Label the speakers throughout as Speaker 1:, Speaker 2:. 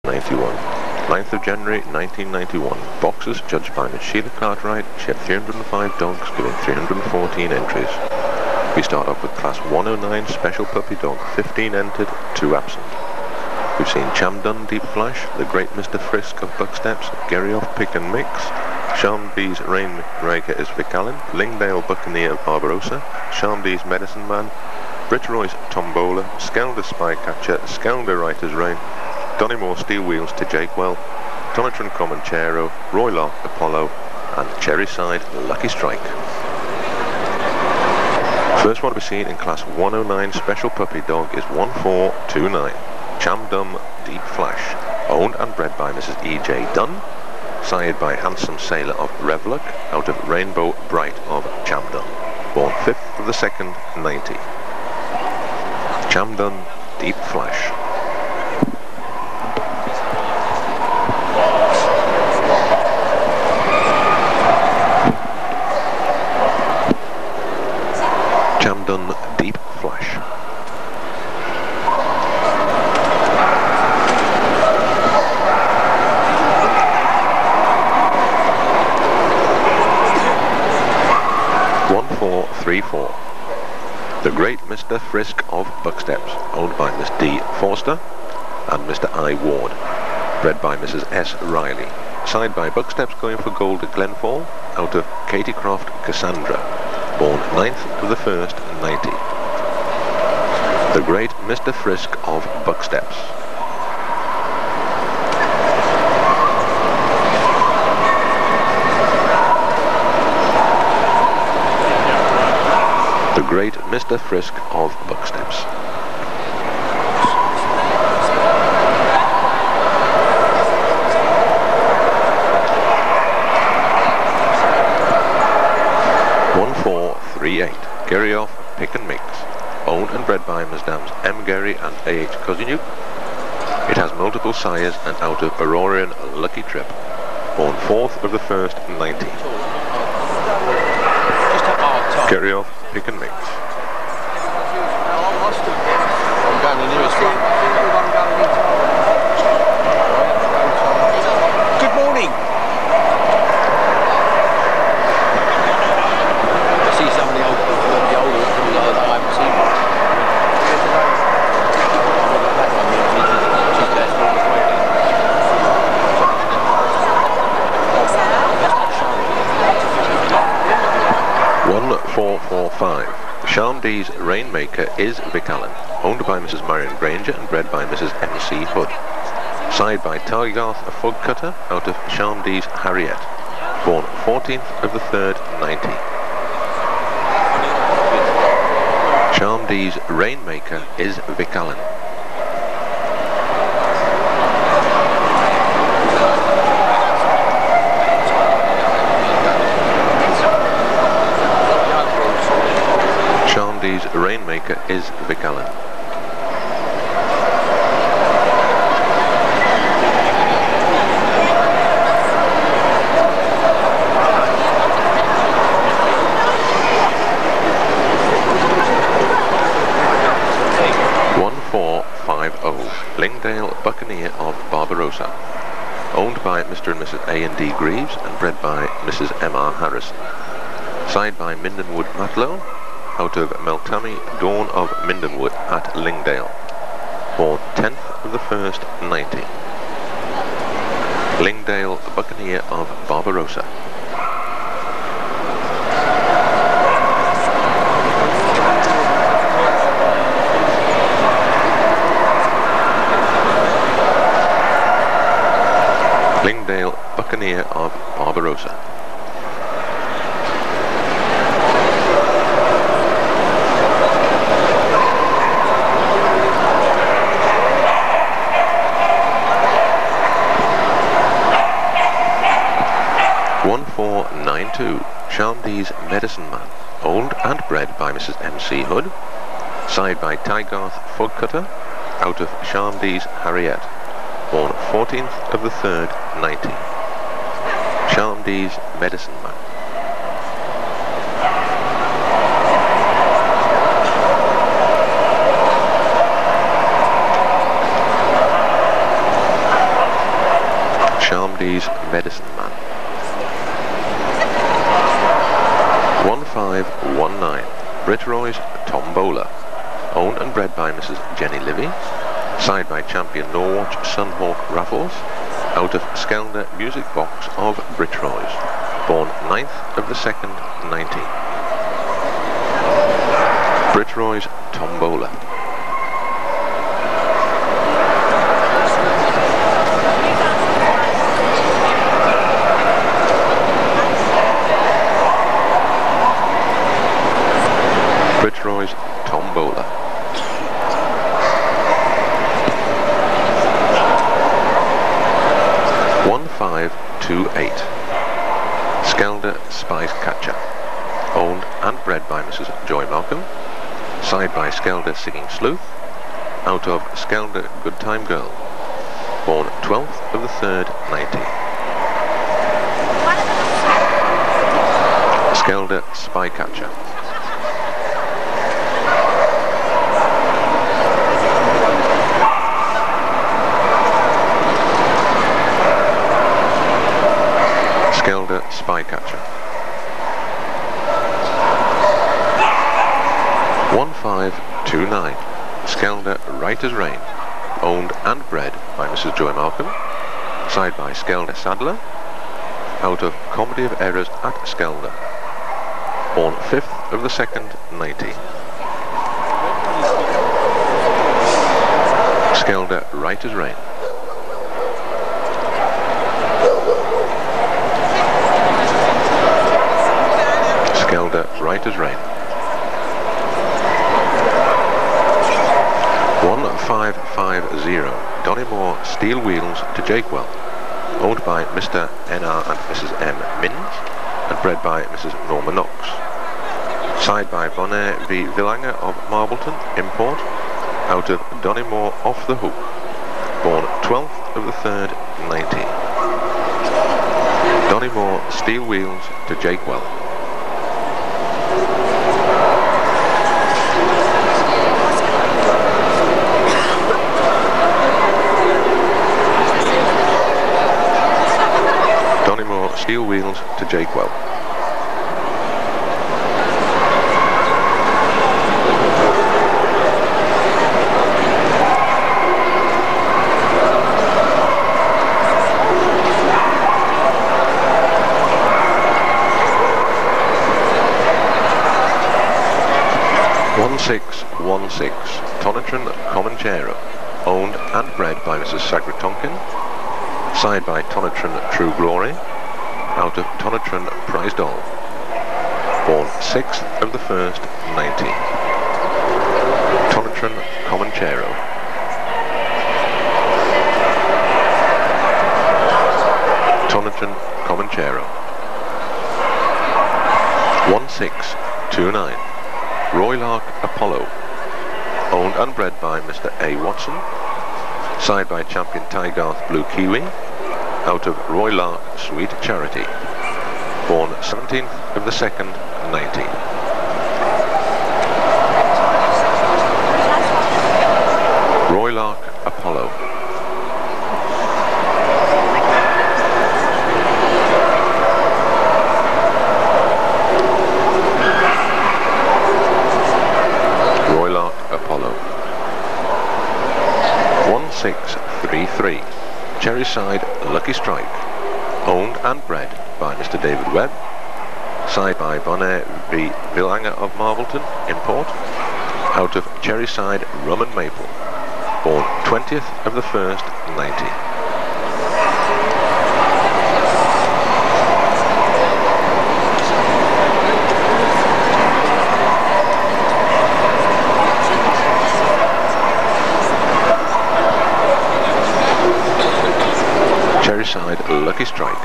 Speaker 1: 91. 9th of January 1991. Boxers judged by Miss Sheila Cartwright. She had 305 dogs, giving 314 entries. We start off with Class 109 Special Puppy Dog, 15 entered, 2 absent. We've seen Chamdon Deep Flash, The Great Mr. Frisk of Bucksteps, Gerrioff Pick and Mix, Sharmby's Rainmaker is Vic Allen, Lingdale Buccaneer of Barbarossa, Sharmby's Medicine Man, Britroy's Tombola, Skelder Spycatcher, Skelder Writer's Reign, Donymore Steel Wheels to Jakewell, Tonitron Comanchero, Roylark Apollo, and Cherryside Lucky Strike. First one to be seen in Class 109 Special Puppy Dog is 1429. Chamdon Deep Flash, owned and bred by Mrs. E.J. Dunn, sired by Handsome Sailor of Revlock, out of Rainbow Bright of Chamdon, born 5th of the 2nd, 90. Chamdon Deep Flash. Chamdon Deep Flash. The Great Mr. Frisk of Bucksteps, owned by Miss D. Forster and Mr. I. Ward, bred by Mrs. S. Riley, sired by Bucksteps going for gold at Glenfall, out of Katie Croft Cassandra, born 9th of the 1st, 90. The Great Mr. Frisk of Bucksteps. The Great Mr. Frisk of Bucksteps. Gerrioff Pick and Mix, owned and bred by Mesdames M. Gerry and A.H. Cousineau. It has multiple sires and out of Aurorian Lucky Trip, born 4th of the 1st, 90. Gerrioff Pick and Mix.
Speaker 2: Good morning. I see some of the older that I haven't seen.
Speaker 1: Sharmby's Rainmaker is Vic Allen, owned by Mrs. Marion Granger and bred by Mrs. M.C. Hood. Sired by Targarth, a Fog Cutter, out of Sharmby's Harriet, born 14th of the 3rd, 90. Sharmby's Rainmaker is Vic Allen. Sharmby's Rainmaker is Vic Allen. Lingdale Buccaneer of Barbarossa, owned by Mr. and Mrs. A&D Greaves and bred by Mrs. M.R. Harrison. Sired by Mindenwood Matlow, out of Meltami Dawn of Mindenwood at Lingdale, born 10th of the 1st, 90. Lingdale Buccaneer of Barbarossa. Lingdale Buccaneer of Barbarossa. Sharmby's Medicine Man, owned and bred by Mrs. M.C. Hood, sired by Tygarth Fog Cutter, out of Sharmby's Harriet, born 14th of the 3rd, 90. Sharmby's Medicine Man. Charmdee's Medicine Man. 1519, Britroy's Tombola, owned and bred by Mrs. Jenny Livy, side by champion Norwatch Sunhawk Raffles, out of Skelder Music Box of Britroy's, born 9th of the 2nd, 19. Britroy's Tombola. Britroy's Tombola. $1528. Skelder Spice Catcher, owned and bred by Mrs. Joy Malcolm, side by Skelder Singing Sleuth, out of Skelder Good Time Girl, born 12th of the 3rd, 90. Skelder Spy Catcher. Skelder Spy Catcher. 1529. Skelder Writer's Reign, owned and bred by Mrs. Joy Malcolm, side by Skelder Saddler, out of Comedy of Errors at Skelder, born 5th of the 2nd, 90. Skelder Writer's Reign. Skelder Writer's Reign. 1550. Donymore Steel Wheels to Jakewell, owned by Mr. N.R. and Mrs. M. Minns, and bred by Mrs. Norma Knox, side by Bonnet v. Villanger of Marbleton, import, out of Donymore Off the Hook, born 12th of the 3rd, 90. Donymore Steel Wheels to Jakewell. Donymore Steel Wheels to Jakewell. $1616. Tonitron Comanchero, owned and bred by Mrs. Sagra Tonkin, side by Tonitron True Glory, out of Tonitron Prize Doll, born 6th of the 1st, 90. Tonitron Comanchero. Tonitron Comanchero. 1629. Roylark Apollo, owned and bred by Mr. A. Watson, side by champion Tygarth Blue Kiwi, out of Roylark Sweet Charity, born 17th of the 2nd, 90. Roylark Apollo. Roylark Apollo. 1633. Cherryside Lucky Strike, owned and bred by Mr. David Webb, side by Bonnet v. Villanger of Marvelton, import, out of Cherryside Rum and Maple, born 20th of the 1st, 90. Cherryside Lucky Strike.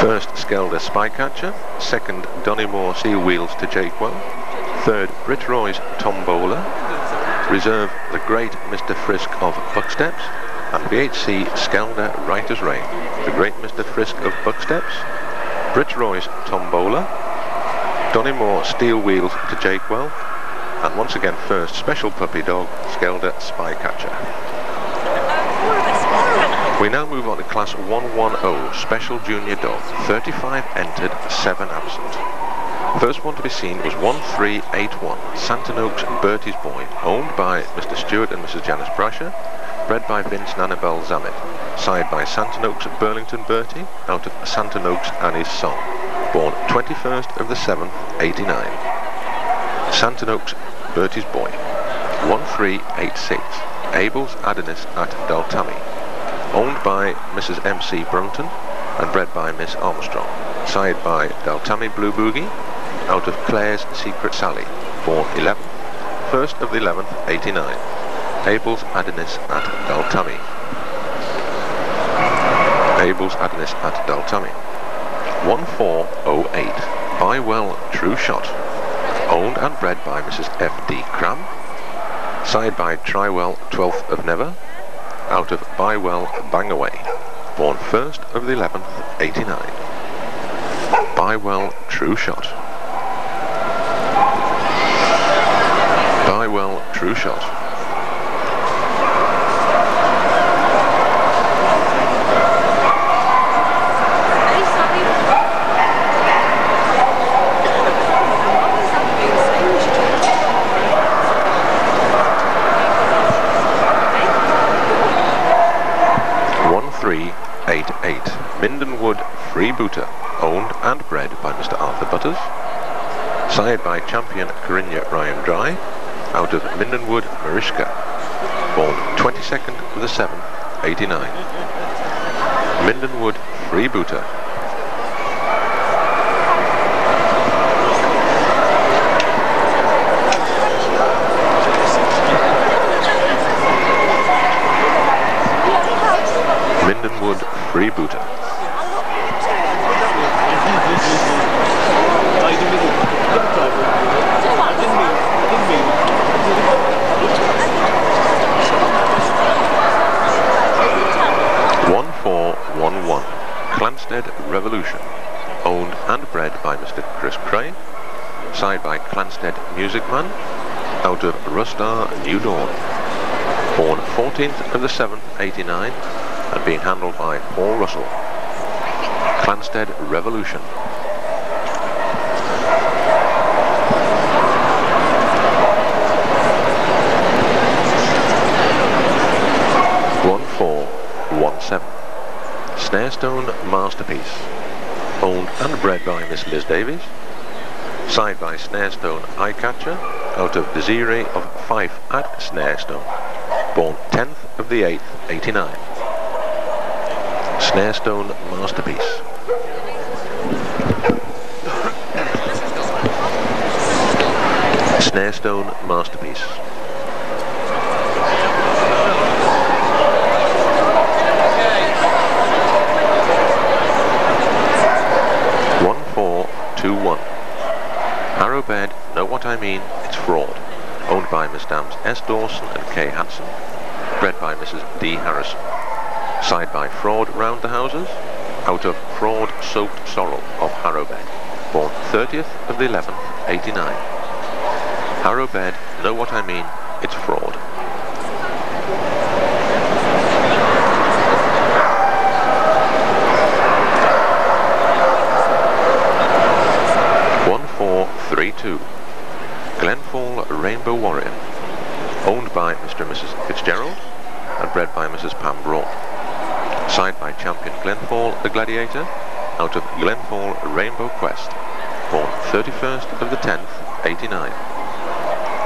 Speaker 1: 1st Skelder Spycatcher, 2nd Donymore Steel Wheels to Jakewell, 3rd Britroy's Tombola, Reserve the Great Mr. Frisk of Bucksteps, and VHC Skelder Writer's Reign, the Great Mr. Frisk of Bucksteps, Britroy's Tombola, Donymore Steel Wheels to Jakewell, and once again 1st Special Puppy Dog Skelder Spycatcher. We now move on to Class 110 Special Junior Dog. 35 entered, 7 absent. First one to be seen was 1381 Santon Oaks Bertie's Boy, owned by Mr. Stewart and Mrs. Janice Brasher, bred by Vince and Annabelle Zammit, side by Santon Oaks Burlington Bertie, out of Santon Oaks and his son, born 21st of the 7th, 89. Santon Oaks Bertie's Boy. 1386 Abel's Adonis at Daltami, owned by Mrs. M.C. Brunton and bred by Miss Armstrong, side by Daltami Blue Boogie, out of Claire's Secret Sally, born 11th, 1st of the 11th, 89. Abel's Adonis at Daltami. Abel's Adonis at Daltami. 1408 Buy Well True Shot, owned and bred by Mrs. F.D. Cram, side by Trywell 12th of Never, out of Buy Well Bang Away, born 1st of the 11th, 89. Buy Well True Shot. Buy Well True Shot. Mindenwood Freebooter, owned and bred by Mr. Arthur Butters, side by Champion Corinna Ryan Dry, out of Mindenwood Marishka, born 22nd of the 7th, 89. Mindenwood Freebooter. Mindenwood Freebooter. Clanstead Revolution, owned and bred by Mr. Chris Cray, side by Clanstead Music Man, out of Rustar New Dawn, born 14th of the 7th, 89, and being handled by Paul Russell. Clanstead Revolution. Snarestone Masterpiece, owned and bred by Miss Liz Davies, side by Snarestone Eyecatcher, out of Desiree of Fife at Snarestone, born 10th of the 8th, 89. Snarestone Masterpiece. Snarestone Masterpiece. Arrowbed, Know What I Mean, It's Fraud, owned by Miss Dams S. Dawson and Kay Hanson, bred by Mrs. D. Harrison, side by Fraud Round the Houses, out of Fraud Soaked Sorrel of Harrowbed, born 30th of the 11th, 89. Harrowbed, Know What I Mean, It's Fraud. Glenfall Rainbow Warrior, owned by Mr. and Mrs. Fitzgerald and bred by Mrs. Pam Braun, side by Champion Glenfall the Gladiator, out of Glenfall Rainbow Quest, born 31st of the 10th, 89.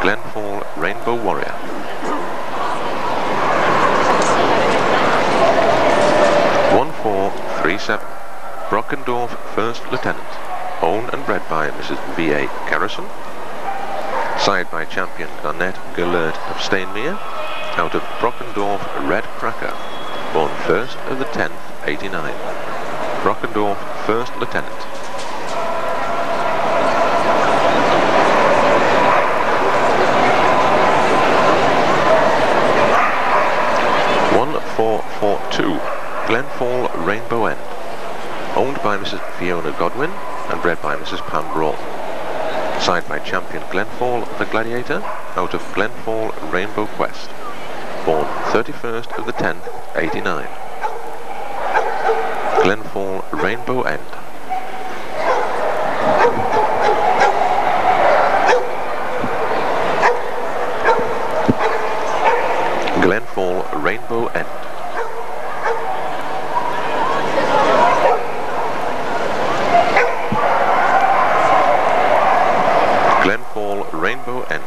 Speaker 1: Glenfall Rainbow Warrior. (1437) Brockendorf First Lieutenant, owned and bred by Mrs. V.A. Garrison, side by Champion Garnett Gellert of Steinmere, out of Brockendorf Red Cracker, born 1st of the 10th, 89. Brockendorf First Lieutenant. (1442) Glenfall Rainbow End, owned by Mrs. Fiona Godwin and bred by Mrs. Pam Braun, side by Champion Glenfall the Gladiator, out of Glenfall Rainbow Quest, born 31st of the 10th, 89. Glenfall Rainbow End. Glenfall Rainbow End. Glenfall Rainbow End.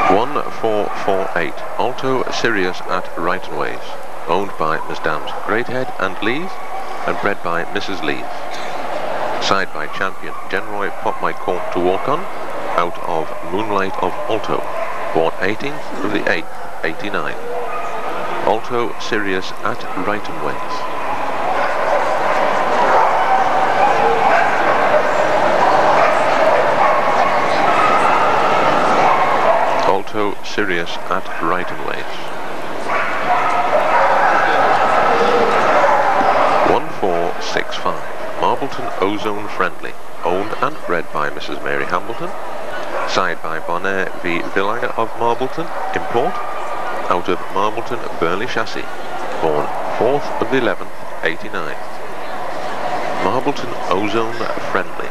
Speaker 1: (1-4-4-8) Alto Sirius at Wrightonways, owned by Miss Dams Greathead and Lees, and bred by Mrs. Lees. Side by champion Genroy Pop My Cork to Walk On, out of Moonlight of Alto, born 18th of the 8th, 89. Alto Sirius at Wrightonways. Alto Sirius at Wrightonways. 1-4-6-5 Marbleton Ozone Friendly, owned and bred by Mrs. Mary Hambleton. Side by Bonaire v Villaga of Marbleton, import, out of Marbleton Burley Chassis, born 4th of the 11th, 89. Marbleton Ozone Friendly.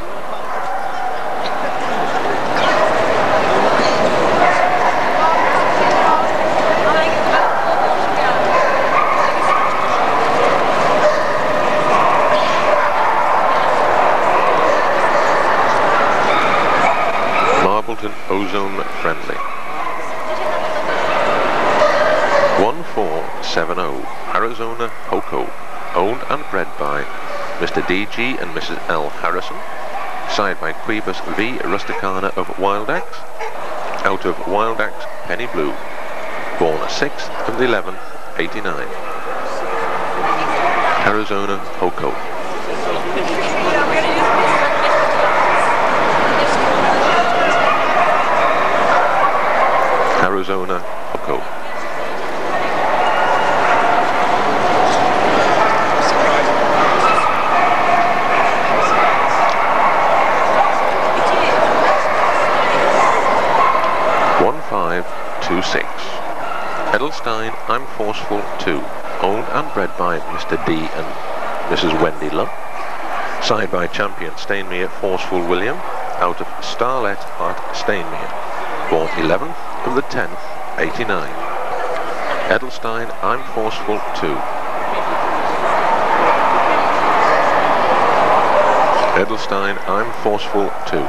Speaker 1: Marbleton Ozone Friendly. 1-4-7-0 Arizona Hoco, owned and bred by Mr. D.G. and Mrs. L. Harrison. Side by Quibus v Rusticana of Wildax, out of Wildax Penny Blue, born 6th of the 11th, 89. Arizona Hoco. Arizona Hoco. (1-5-2-6) Edelstein I'm Forceful 2, owned and bred by Mr. D and Mrs. Wendy Love. Side by champion Stainmere Forceful William, out of Starlet at Stainmere, born 11th of the 10th, 89. Edelstein I'm Forceful 2. Edelstein I'm Forceful 2.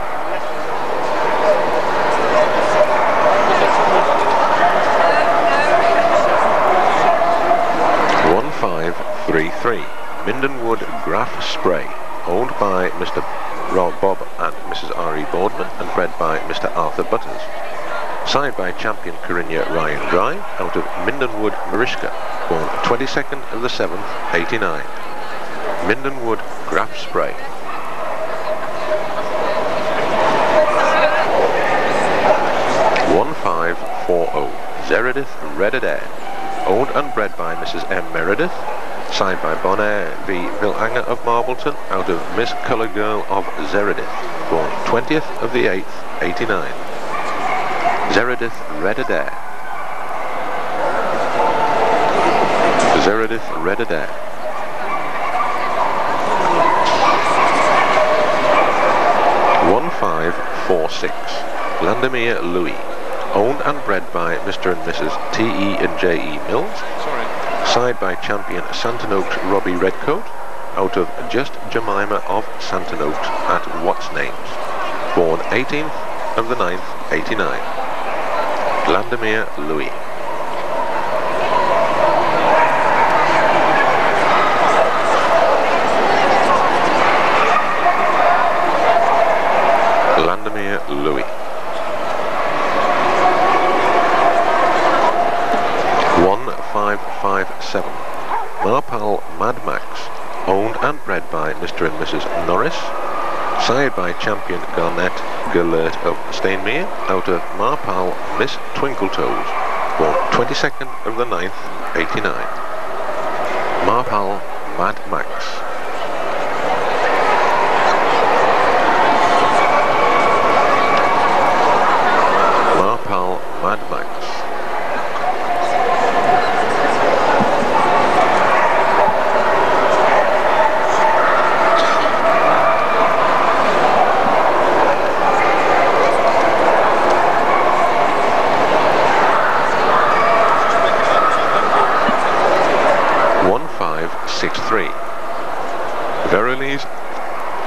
Speaker 1: 1-5-3-3 Mindenwood Graf Spray, owned by Mr. Rob Bob and Mrs. R.E. Boardman and bred by Mr. Arthur Butters. Side by champion Corinna Ryan Dry, out of Mindenwood Marishka, born 22nd of the 7th, 89. Mindenwood Graf Spray. (1-5-4-0) Zeredith Red Adair, owned and bred by Mrs. M. Meredith. Side by Bonaire v Villaga of Marbleton, out of Miss Colour Girl of Zeredith, born 20th of the 8th, 89. Zeredith Red Adair. Zeredith Red Adair. (1-5-4-6) Landermere Louis, owned and bred by Mr. and Mrs. T.E. and J.E. Mills. Side by champion Santanoaks Robbie Redcoat, out of Just Jemima of Santanoaks at What's Names, born 18th of the 9th, 89. Landermere Louis. Landermere Louis. 1-5-5-7 Marpal Mad Max, owned and bred by Mr. and Mrs. Norris. Side by champion Garnett Gellert of Stainmere, out of Marpal Miss Twinkletoes, born 22nd of the 9th, 89. Marpal Mad Max. Marpal Mad 6-3. Verily's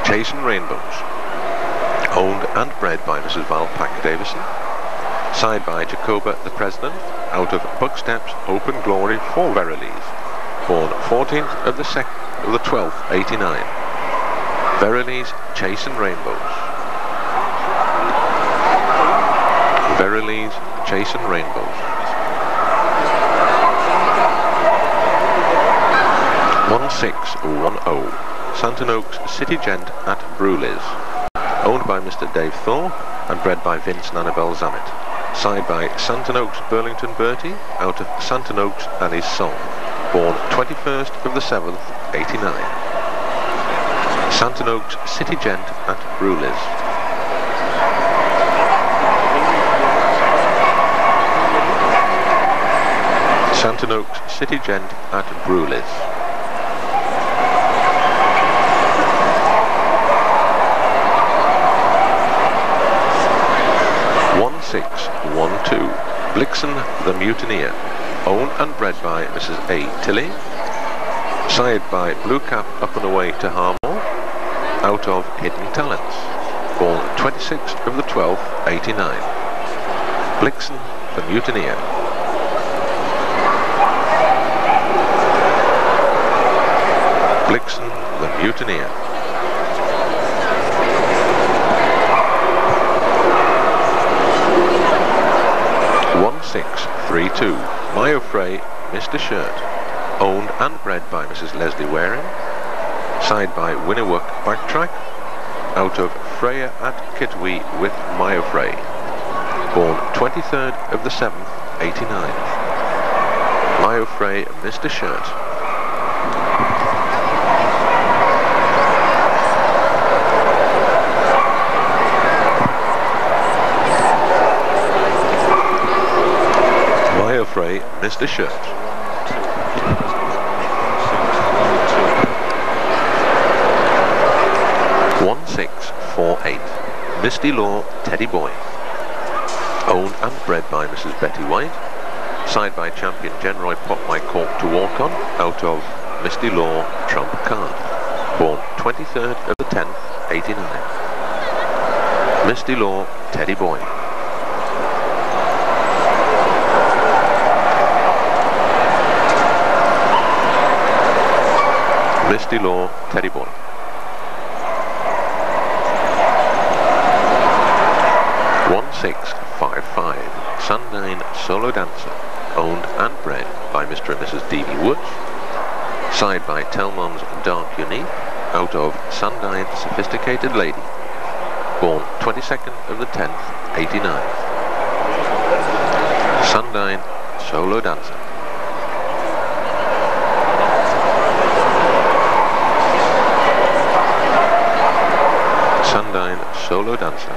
Speaker 1: Chasing Rainbows, owned and bred by Mrs. Val Pack Davison, side by Jacoba the President, out of Bucksteps Open Glory for Verily's, born 14th of the 12th, 89. Verily's Chasing Rainbows. Verily's Chasing Rainbows. 1610. Santon Oaks City Gent at Brewlis, owned by Mr. Dave Thor and bred by Vince and Annabelle Zammit, side by Santon Oaks Burlington Bertie, out of Santon Oaks and his son, born 21st of the 7th, 89. Santon Oaks City Gent at Brewlis. Santon Oaks City Gent at Brewlis. 1612. Blixen the Mutineer, owned and bred by Mrs. A. Tilley, side by Blue Cap Up and Away to Harmore, out of Hidden Talents, born 26th of the 12th, 89. Blixen the Mutineer. Blixen the Mutineer. 1632. Mayo Frey, Mr. Shirt, owned and bred by Mrs. Leslie Waring, side by Winnewook Backtrack, out of Freya at Kitwee with Mayo Frey, born 23rd of the 7th, 89. Mayo Frey, Mr. Shirt. Frey, Mr. Shirt. 1648. Misty Law Teddy Boy, owned and bred by Mrs. Betty White, side by champion Genroy Pop My Cork to Walk On, out of Misty Law Trump Card, born 23rd of the 10th, 89. Misty Law Teddy Boy. Misty Law Teddy Boy. 1655. Sundine Solo Dancer, owned and bred by Mr. and Mrs. D.B. Woods, side by Telmon's Dark Unique, out of Sundine Sophisticated Lady, born 22nd of the 10th, 89. Sundine Solo Dancer. Sundine Solo Dancer.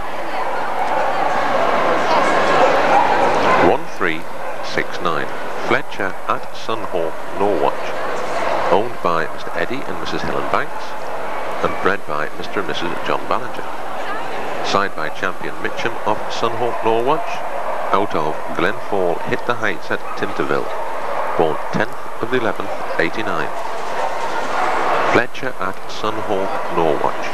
Speaker 1: 1369. Fletcher at Sunhawk Norwatch, owned by Mr. Eddie and Mrs. Helen Banks, and bred by Mr. and Mrs. John Ballinger, side by champion Mitcham of Sunhawk Norwatch, out of Glenfall Hit the Heights at Tinterville, born 10th of the 11th, 89. Fletcher at Sunhawk Norwatch.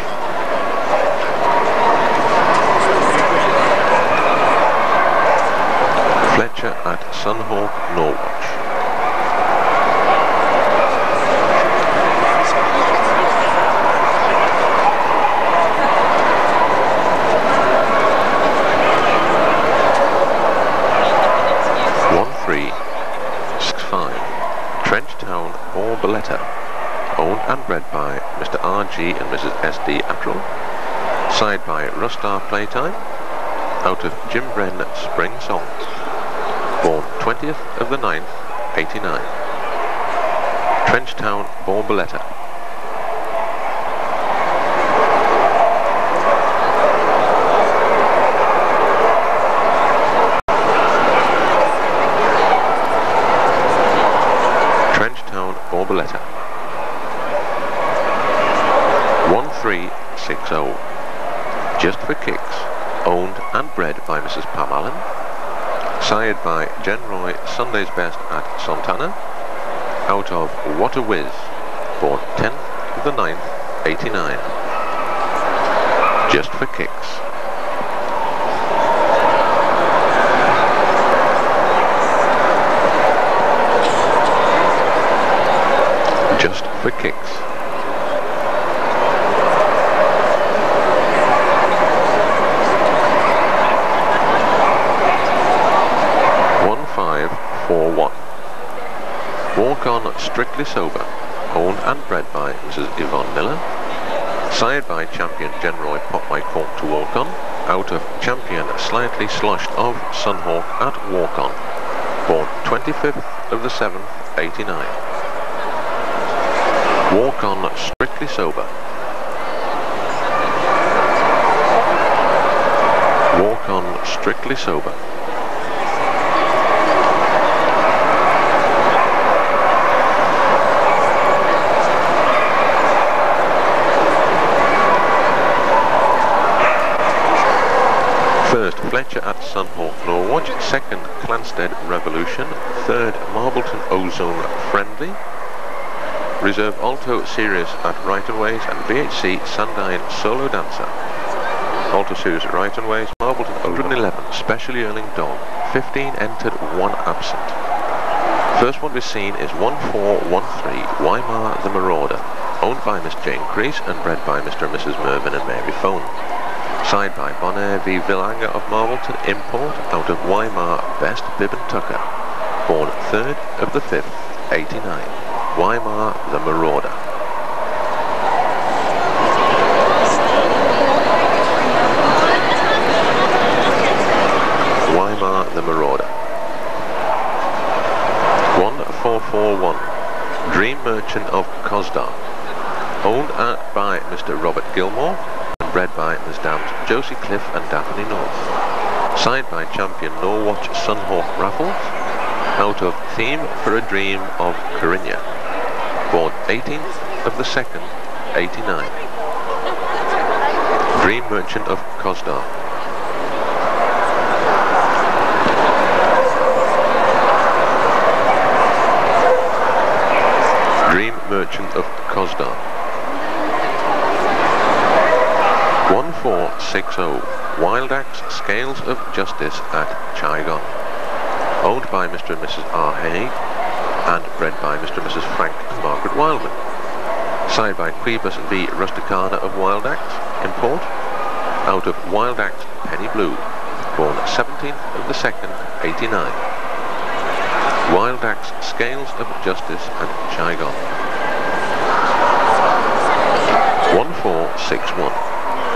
Speaker 1: Fletcher at Sunhawk Norwatch. 1365. Trenchtown Borboleta, owned and bred by Mr. R.G. and Mrs. S.D. Attrell, side by Rustar Playtime, out of Jim Bren Spring Songs, born 20th of the 9th, 89. Trenchtown Borboleta. Trenchtown Borboleta. 1360. Just for Kicks, owned and bred by Mrs. Pam Allen, sired by Jen Roy Sunday's Best at Santana, out of What a Whiz, born 10th of the 9th, 89. Just for kicks. Just for kicks. Walk on Strictly Sober, owned and bred by Mrs. Yvonne Miller, sired by Champion General Pop My Cork to Walk On, out of Champion Slightly Sloshed of Sunhawk at Walk On, born 25th of the 7th, 89. Walk on Strictly Sober. Walk on Strictly Sober. First, Fletcher at Sunhawk Norwich. Second, Clanstead Revolution. Third, Marbleton Ozone Friendly. Reserve Alto Sirius at Right-and-Ways and VHC Sandine Solo Dancer. Alto Sirius at Right-and-Ways, Marbleton 111, Special Yearling Dog. 15 entered, 1 absent. First one we've seen is 1413, Weimar the Marauder, owned by Miss Jane Crease and bred by Mr. and Mrs. Mervyn and Mary Phone. Signed by Bonaire v Villanger of Marbleton, import, out of Weimar, Best Bib and Tucker, born 3rd of the 5th, 89, Weimar the Marauder. Weimar the Marauder. 1441, Dream Merchant of Cosdar, owned by Mr. Robert Gilmore, bred by Ms. Dams Josie Cliff and Daphne North. Signed by Champion Norwatch Sunhawk Raffles, out of Theme for a Dream of Corinna, born 18th of the 2nd, 89. Dream Merchant of Cosdar. Dream Merchant of Cosdar. 1460, Wild Axe Scales of Justice at Chigon, owned by Mr. and Mrs. R. Haig and bred by Mr. and Mrs. Frank and Margaret Wildman. Signed by Quibus v Rusticana of Wild Axe, import, out of Wild Axe Penny Blue, born 17th of the 2nd, 89. Wild Axe Scales of Justice at Chigon. 1461,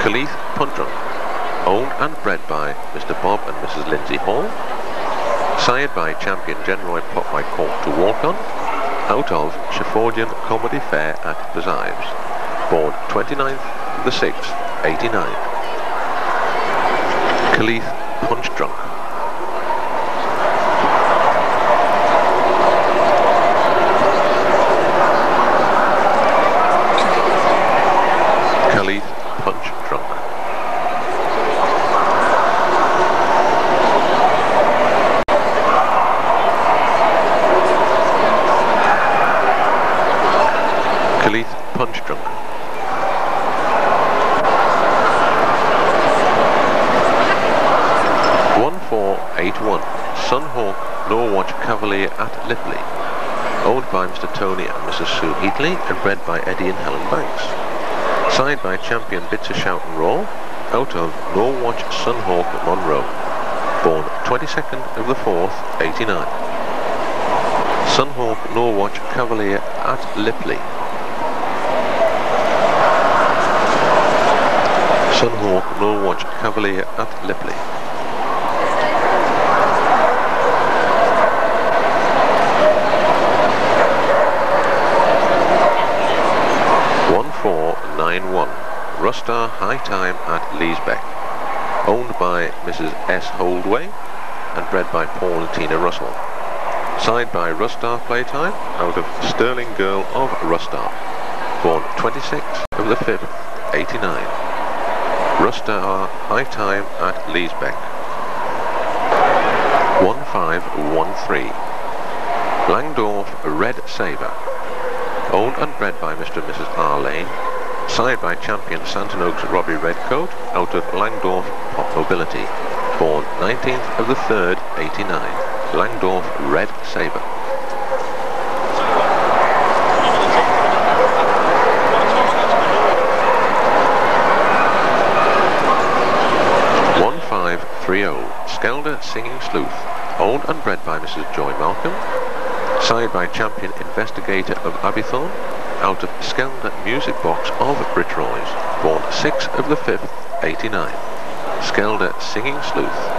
Speaker 1: Khalith Puntrum, owned and bred by Mr. Bob and Mrs. Lindsay Hall, sired by Champion General Pop My Cork to Walk On, out of Sheffordian Comedy Fair at Bezives, born 29th of the 6th, 89. Khalith Punch Drunk. Punch Drunk. 1481, Sunhawk Norwatch Cavalier at Lipley, owned by Mr. Tony and Mrs. Sue Heatley and bred by Eddie and Helen Banks. Signed by Champion Bits of Shout and Roll, out of Norwatch Sunhawk Monroe, born 22nd of the 4th, 89. Sunhawk Norwatch Cavalier at Lipley. Sunhawk Norwatch Cavalier at Lipley. Rustar High Time at Leesbeck, owned by Mrs. S. Holdway and bred by Paul and Tina Russell. Signed by Rustar Playtime, out of Sterling Girl of Rustar, born 26th of the 5th, 89. Rustar High Time at Leesbeck. 1513, Langdorf Red Sabre, Owned and bred by Mr. and Mrs. R. Lane. Side by champion Santon Oaks Robbie Redcoat out of Langdorf Pop Mobility. Born 19th of the 3rd, 89. Langdorf Red Sabre. Skelder Singing Sleuth, owned and bred by Mrs. Joy Malcolm, side by champion Investigator of Abbeythorne, out of Skelder Music Box of Britroys, born 6th of the 5th, 89. Skelder Singing Sleuth.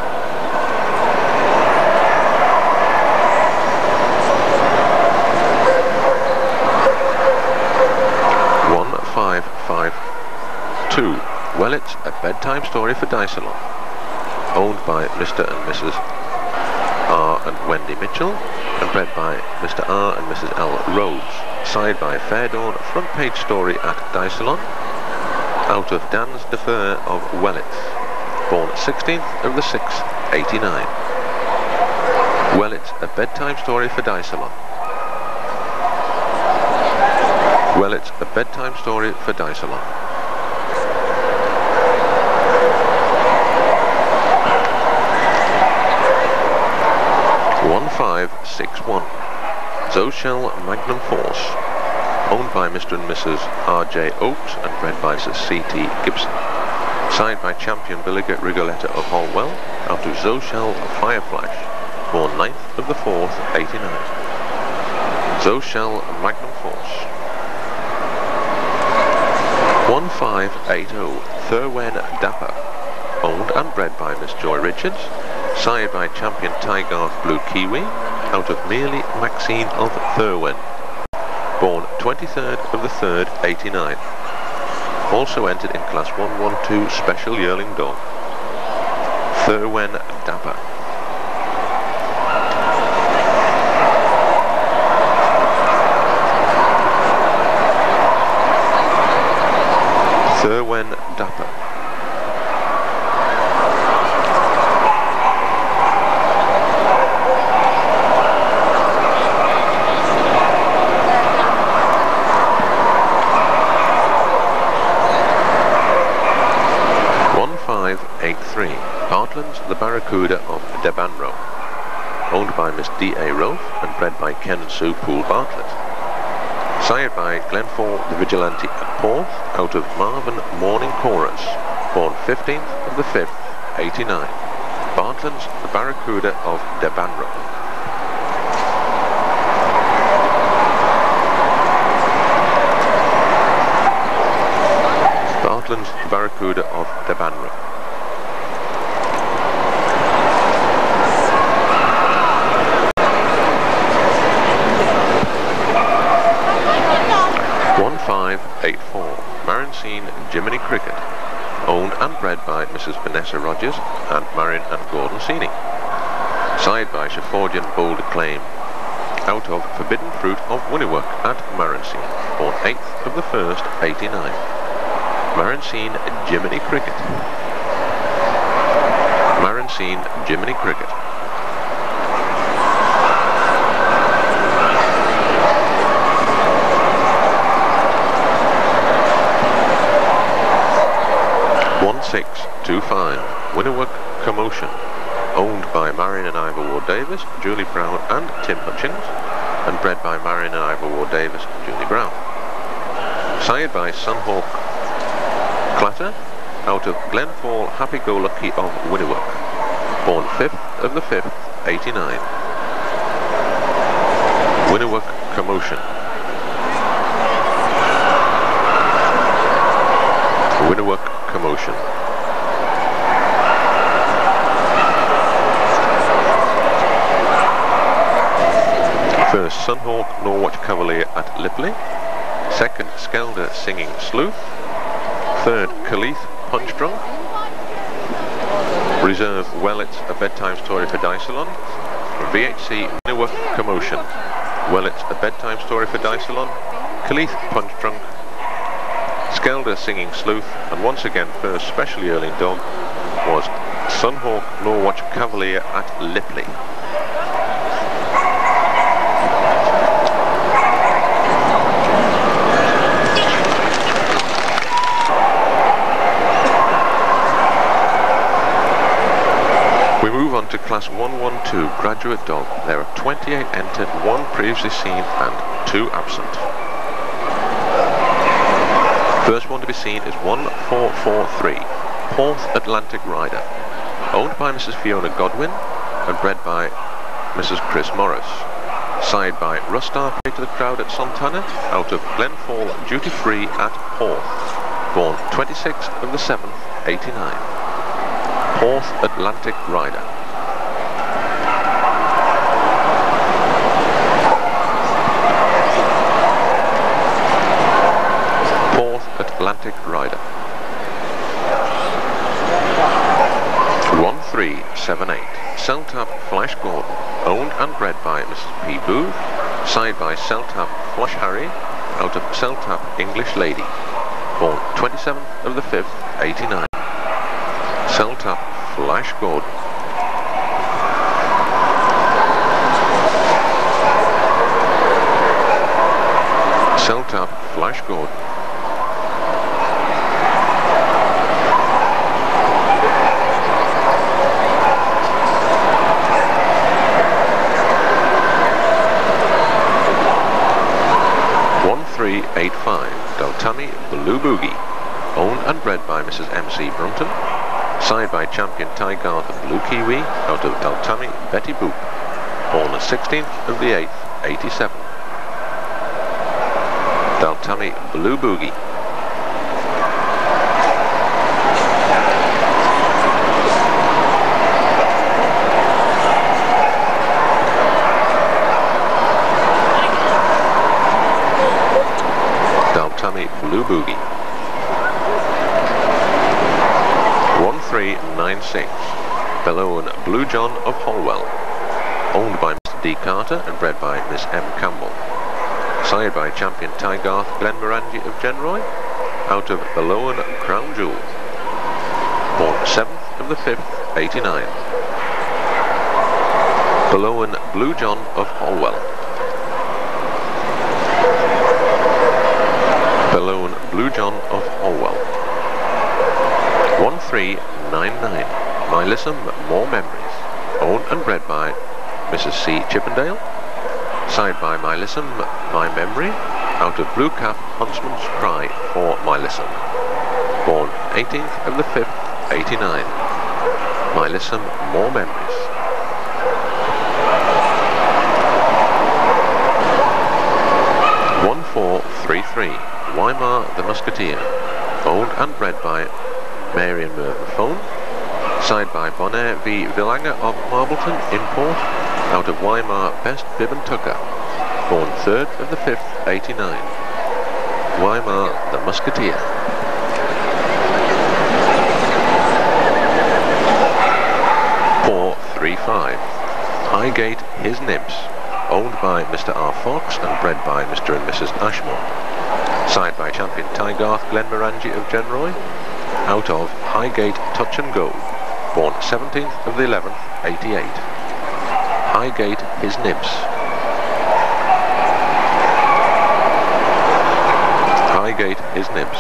Speaker 1: $1,552. Well, it's a bedtime story for Dysalon. Owned by Mr. and Mrs. R. and Wendy Mitchell, and bred by Mr. R. and Mrs. L. Rhodes, side by Fair Dawn front page story at Dysalon, out of Dan's Defer of Wellits, born 16th of the 6th, 89. Wellits, a bedtime story for Dysalon. Wellits, a bedtime story for Dysalon. $1,561. Zoshell Magnum Force, owned by Mr. and Mrs. R.J. Oakes and bred by Mrs. C.T. Gibson. Side by champion Billiger Rigoletta of Holwell, out of Zoshell Fireflash, born 9th of the 4th, 89. Zoshell Magnum Force. 1580. Thurwen Dapper, owned and bred by Miss Joy Richards, side by champion Tygarth Blue Kiwi, out of Merely Maxine of Thurwen, born 23rd of the 3rd, 89. Also entered in class 112 special yearling dog. Thurwen Dapper. Thurwen Dapper. Bartlands the Barracuda of Debanro, owned by Miss D.A. Roth and bred by Ken and Sue Poole Bartlett. Sired by Glenfall the Vigilante at Porth, out of Marvin Morning Chorus, born 15th of the 5th, 89. Bartlands the Barracuda of Debanro. Bartlands the Barracuda of Debanro. $1,584. Jiminy Cricket, owned and bred by Mrs. Vanessa Rogers and Marion and Gordon Seaning. Side by Shaffordian Bold Acclaim, out of Forbidden Fruit of Winniwork at Marencine, born 8th of the 1st, 89. Marencine Jiminy Cricket. Marencine Jiminy Cricket. $1,625. Winniwork Commotion, owned by Marion and Ivor Ward Davis, Julie Brown and Tim Hutchins, and bred by Marion and Ivor Ward Davis, Julie Brown. Sired by Sunhawk Clatter, out of Glenfall Happy-Go-Lucky of Winniwork, born 5th of the 5th, 89. Winniwork Commotion. Winniwork Commotion. First, Sunhawk Norwatch Cavalier at Lipley. Second, Skelder Singing Sleuth. Third, Khalith Punch Drunk. Reserve, Wellits, A Bedtime Story for Dysalon. VHC Winniwork Commotion. Wellits, A Bedtime Story for Dysalon. Khalith Punch Drunk. Skelder Singing Sleuth, and once again first special yearling dog was Sunhawk Norwatch Cavalier at Lipley. We move on to Class 112 Graduate Dog. There are 28 entered, 1 previously seen and 2 absent. First one to be seen is 1443, Porth Atlantic Rider, owned by Mrs. Fiona Godwin and bred by Mrs. Chris Morris. Side by Rustar to the crowd at Santana, out of Glenfall Duty Free at Porth. Born 26th of the 7th, 89. Porth Atlantic Rider. Porth Atlantic Rider. 1378. Seltap Flash Gordon, owned and bred by Mrs. P. Booth. Side by Seltap Flush Harry, out of Seltap English Lady. Born 27th of the 5th, 89. Seltap Flash Gordon. Seltap Flash Gordon. Daltami Blue Boogie, owned and bred by Mrs. M.C. Brunton. Side by Champion Tygarth and Blue Kiwi, out of Daltami Betty Boop. Born the 16th of the 8th, 87. Daltami Blue Boogie. Blue Boogie. 1396. Bellowan Blue John of Holwell, owned by Mr. D. Carter and bred by Miss M. Campbell. Side by Champion Tygarth Glenmorangie of Genroy, out of Bellowan Crown Jewel. Born 7th of the 5th, 89. Bellowan Blue John of Holwell. Bellowan Blue John of Holwell. 1399. Milissum More Memories, owned and bred by Mrs. C. Chippendale. Side by Milissum My Memory, out of Blue Cap Huntsman's Cry for Milissum. Born 18th of the 5th, 89. Milissum More Memories. Weimar the Musketeer, owned and bred by Mary and Mervyn Phone. Side by Bonaire v. Villanger of Marbleton, import, out of Weimar Best Bib and Tucker. Born 3rd of the 5th, 89. Weimar the Musketeer. Highgate His Nibs, owned by Mr. R. Fox and bred by Mr. and Mrs. Ashmore. Side by Champion Tygarth Glenmorangie of Genroy, out of Highgate Touch and Go, born 17th of the 11th, 88. Highgate His Nibs. Highgate His Nibs.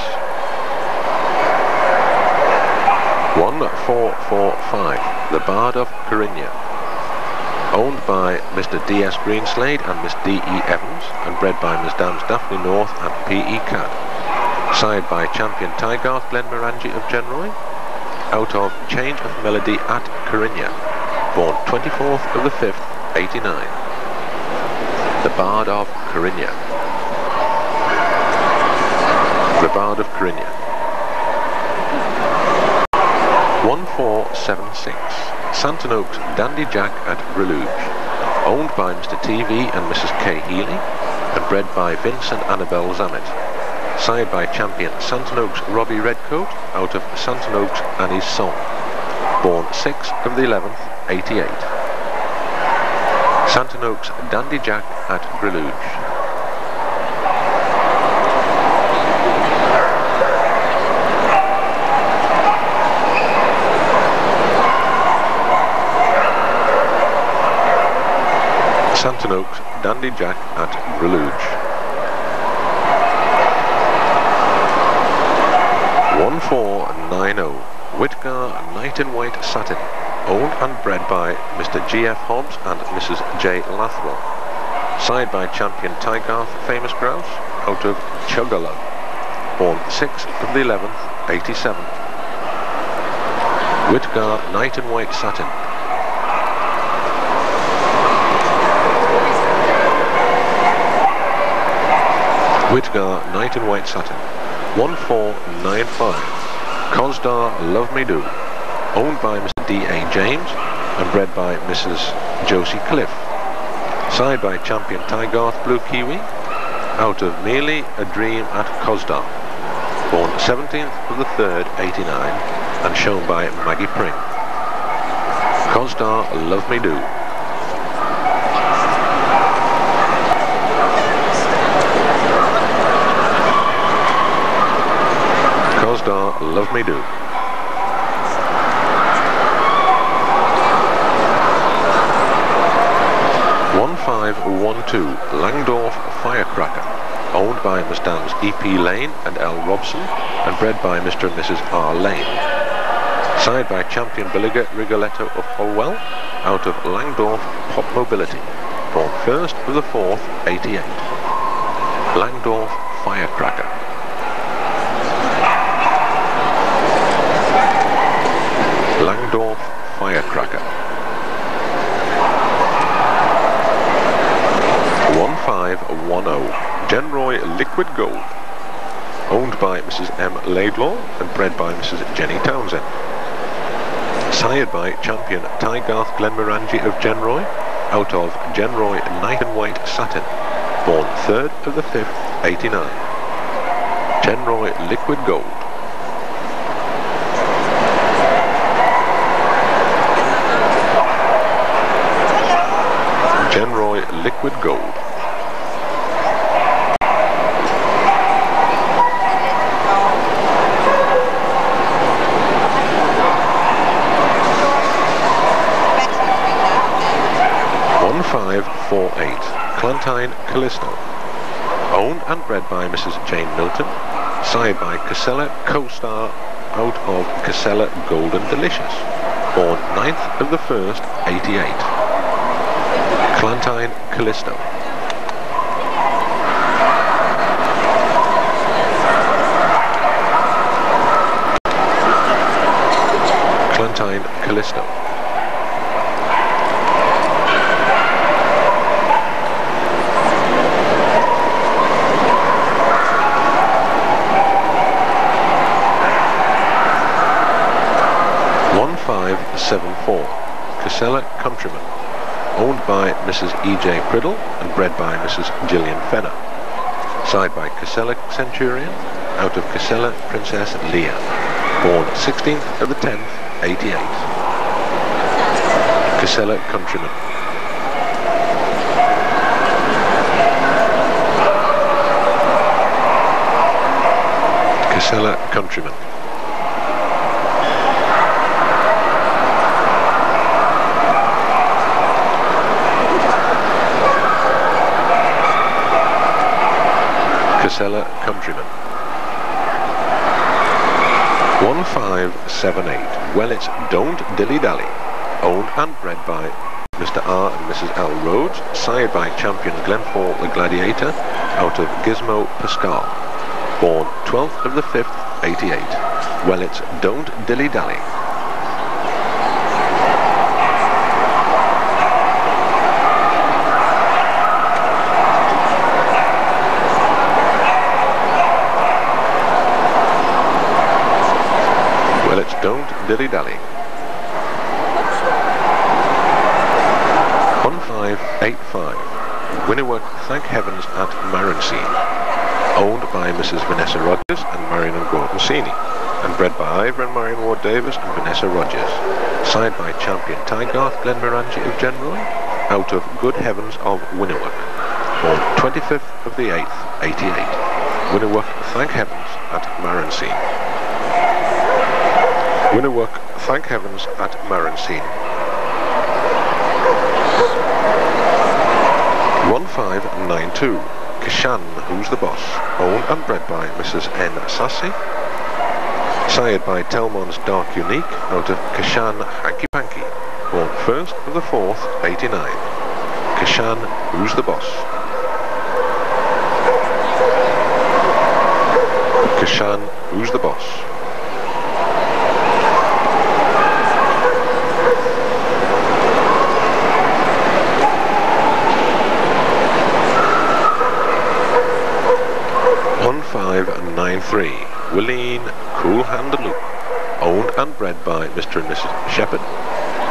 Speaker 1: 1445, The Bard of Corinna, owned by Mr. D.S. Greenslade and Miss D.E. Evans, and bred by Miss Dams Daphne North and P.E. Cad. Side by Champion Tygarth Glenmorangie of Genroy, out of Change of Melody at Corinna, born 24th of the 5th, 89. The Bard of Corinna. The Bard of Corinna. 1476, Santon Oaks Dandy Jack at Reluge, owned by Mr. TV and Mrs. K. Healy, and bred by Vince and Annabelle Zammit. Side by Champion Santon Oaks Robbie Redcoat, out of Santon Oaks Annie's Song, born 6th of the 11th, 88. Santon Oaks Dandy Jack at Reluge. Santon Oaks Dandy Jack at Reluge. 1490, Whitgar Knight in White Satin, owned and bred by Mr. G.F. Hobbs and Mrs. J. Lathwell. Side by champion Tygarth Famous Grouse out of Chugalug, born 6th of the 11th, 87. Whitgar Knight in White Satin. Whitgar Knight in White Satin. 1495. Cosdar Love Me Do, owned by Mr. D.A. James and bred by Mrs. Josie Cliff. Side by champion Tygarth Blue Kiwi out of Merely a Dream at Cosdar, born 17th of the 3rd, 89 and shown by Maggie Pring. Cosdar Love Me Do. Cosdar Love Me Do. Langdorf Firecracker, owned by Miss Dams E.P. Lane and L. Robson and bred by Mr. and Mrs. R. Lane. Side by champion Billiger Rigoletto of Holwell out of Langdorf Pop Mobility, born 1st of the 4th, 88. Langdorf Firecracker. Langdorf Firecracker. 1510. Genroy Liquid Gold, owned by Mrs. M. Laidlaw and bred by Mrs. Jenny Townsend. Sired by champion Tygarth Glenmorangie of Genroy out of Genroy Knight and White Satin, born 3rd of the 5th, 89. Genroy Liquid Gold. Genroy Liquid Gold. Clantine Callisto, owned and bred by Mrs. Jane Milton, sired by Casella Co-Star out of Casella Golden Delicious, born 9th of the 1st, 88. Clantine Callisto. Clantine Callisto. 1574. Casella Countryman, owned by Mrs. E.J. Priddle and bred by Mrs. Gillian Fenner. Side by Casella Centurion out of Casella Princess Leah, born 16th of the 10th, 88. Casella Countryman. Casella Countryman. Casella Countryman. 1578. Well, it's Don't Dilly Dally, owned and bred by Mr. R and Mrs. L. Rhodes, sired by champion Glenfall the Gladiator out of Gizmo Pascal, born 12th of the 5th, 88. Well, it's Don't Dilly Dally. Well, it's Don't Dilly Dally. 1585. Winnerwork Thank Heavens at Marency, owned by Mrs. Vanessa Rogers and Marion and Gordon Seeney, and bred by Ivor and Marion Ward Davis and Vanessa Rogers, sired by champion Tygarth Glenmorangie of Genroy, out of Good Heavens of Winnerwork, born 25th of the 8th, 88. Winnerwork Thank Heavens at Marency. Winnerwork Thank Heavens at Marency. 1592. Kishan Who's the Boss, owned and bred by Mrs. N. Sassy, Sired by Telmon's Dark Unique out of Kashan Hanky Panky, born 1st of the 4th, 89. Kashan, who's the boss? Kashan, who's the boss? One 593. Willeen Cool Hand Loop, owned and bred by Mr. and Mrs. Shepherd,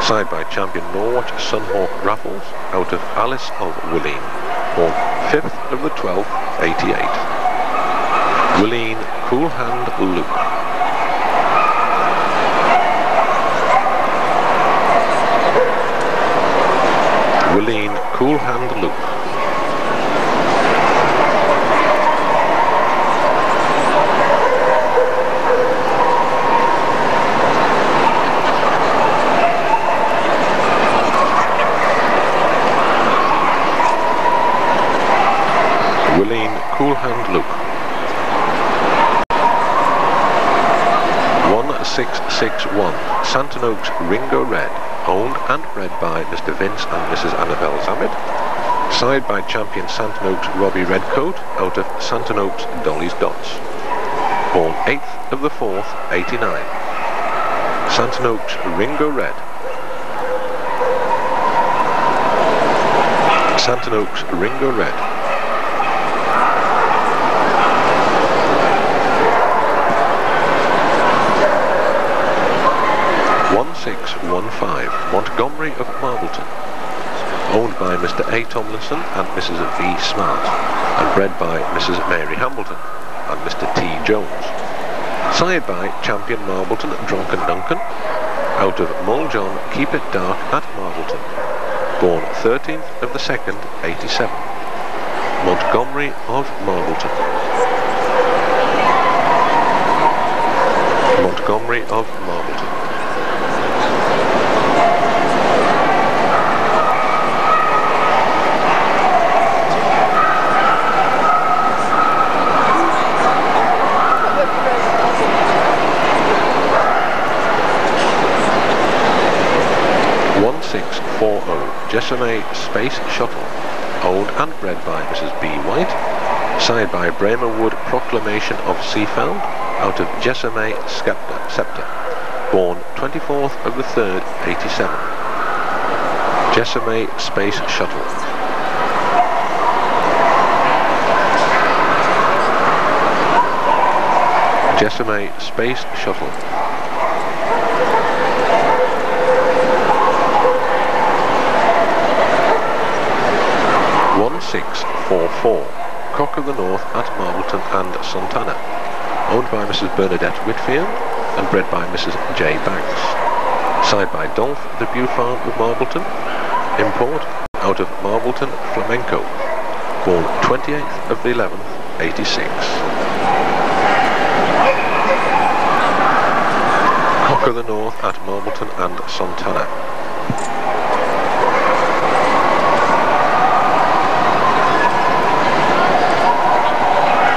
Speaker 1: side by champion Norwich Sunhawk Raffles out of Alice of Willeen, born 5th of the 12th, 88. Willeen Cool Hand Loop. Willeen Cool Hand Loop. Willeen Cool Hand Loop. 1661 Santon Oaks Ringo Red, owned and bred by Mr. Vince and Mrs. Annabelle Zamid, side by champion Santon Oaks Robbie Redcoat out of Santon Oaks Dolly's Dots, born 8th of the 4th, 89. Santon Oaks Ringo Red. Santon Oaks Ringo Red. 1615 Montgomery of Marbleton, owned by Mr. A. Tomlinson and Mrs. V. Smart, and bred by Mrs. Mary Hambleton and Mr. T. Jones, sired by champion Marbleton Drunken Duncan, out of Mull John Keep It Dark at Marbleton, born 13th of the 2nd, 87. Montgomery of Marbleton. Montgomery of Marbleton. Jessame Space Shuttle, owned and bred by Mrs. B. White, sired by Bremerwood Proclamation of Seafound, out of Jessame Scepter, born 24th of the 3rd, 87. Jessame Space Shuttle. Jessame Space Shuttle. 1644 Cock of the North at Marbleton and Santana, owned by Mrs. Bernadette Whitfield and bred by Mrs. J. Banks, side by Dolph the Buffarm of Marbleton, import out of Marbleton Flamenco, born 28th of the 11th, 86. Cock of the North at Marbleton and Santana.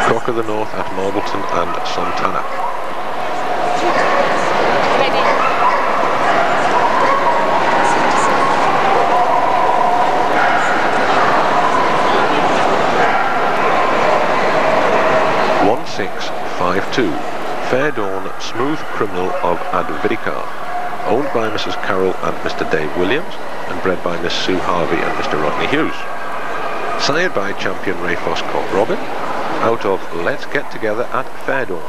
Speaker 1: Cock of the North at Marbleton and Santana.
Speaker 3: Ready.
Speaker 1: 1652 Fair Dawn Smooth Criminal of Advidicar, owned by Mrs. Carroll and Mr. Dave Williams and bred by Miss Sue Harvey and Mr. Rodney Hughes, sired by champion Ray Foscock Robin, out of Let's Get Together at Fair Dawn,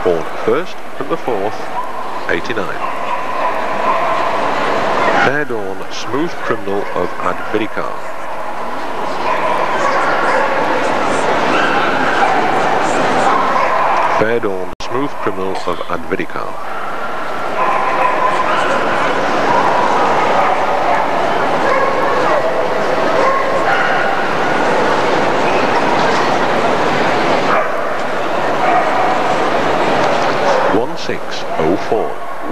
Speaker 1: born 1st of the 4th, 89. Fair Dawn Smooth Criminal of Advidicar. Fair Dawn Smooth Criminal of Advidicar.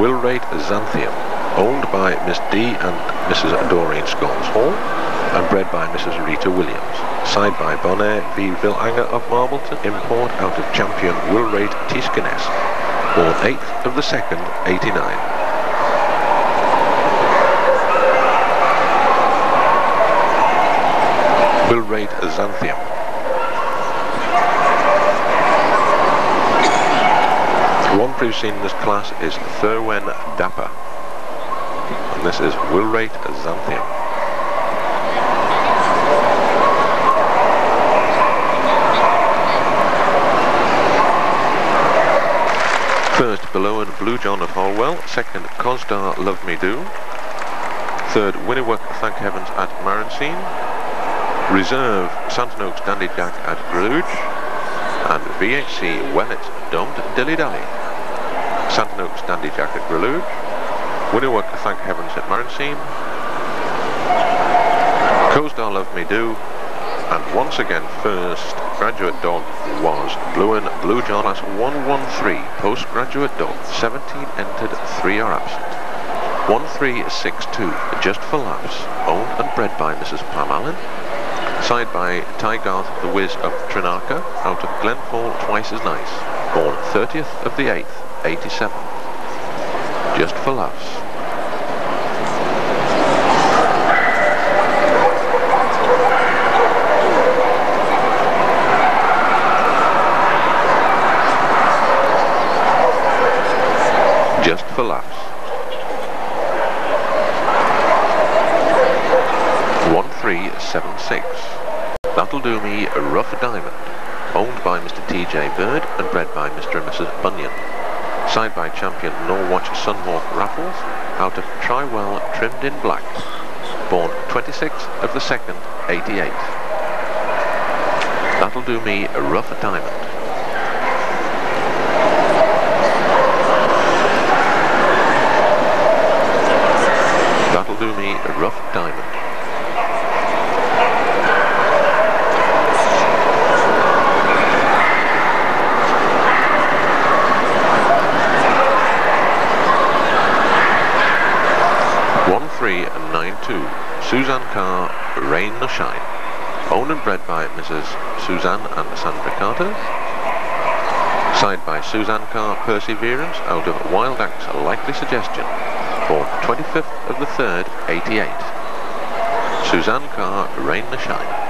Speaker 1: Will Rate Xanthium, owned by Miss D and Mrs. Doreen Scones Hall, and bred by Mrs. Rita Williams, side by Bonaire v. Villanger of Marbleton, import out of champion Will Rate Tiskenes, Born 8th of the 2nd, 89. Will rate Xanthium. One proof seen in this class is Thurwen Dapper, and this is will rate Xanthium. First, Belowan Blue John of Holwell. Second, Cosdar Love Me Do. Third, Winniwook Thank Heavens at Marencine. Reserve Santon Oaks Dandy Jack at Grelluge. And VHC Wellet Don't Dilly Dally. Santon Oaks Dandy Jack at Grelluge. Winniwook Thank Heavens at Marencine. Cosdar Love Me Do. And once again, first graduate dog was Blue John, class 113, postgraduate dog, 17 entered, 3 are absent. 1362, just for laughs, owned and bred by Mrs. Pam Allen, side by Tygarth the Wiz of Trinarca, out of Glenfall, twice as nice, born 30th of the 8th, 87, just for laughs. Just for laughs. 1376. That'll Do Me Rough Diamond, owned by Mr. T.J. Bird and bred by Mr. and Mrs. Bunyan. Side by champion Norwatch Sunhawk Raffles, out of Trywell trimmed in black. Born 26th of the 2nd, 88. That'll Do Me Rough Diamond. That'll Do Me a Rough Diamond. One 392. Suzanne Carr, Rain No Shine. Owned and bred by Mrs. Suzanne and Sandra Carter. Side by Suzanne Carr, Perseverance, out of Wild Act's Likely Suggestion. Born 25th of the 3rd, 88. Suzanne Carr, Rain No Shine.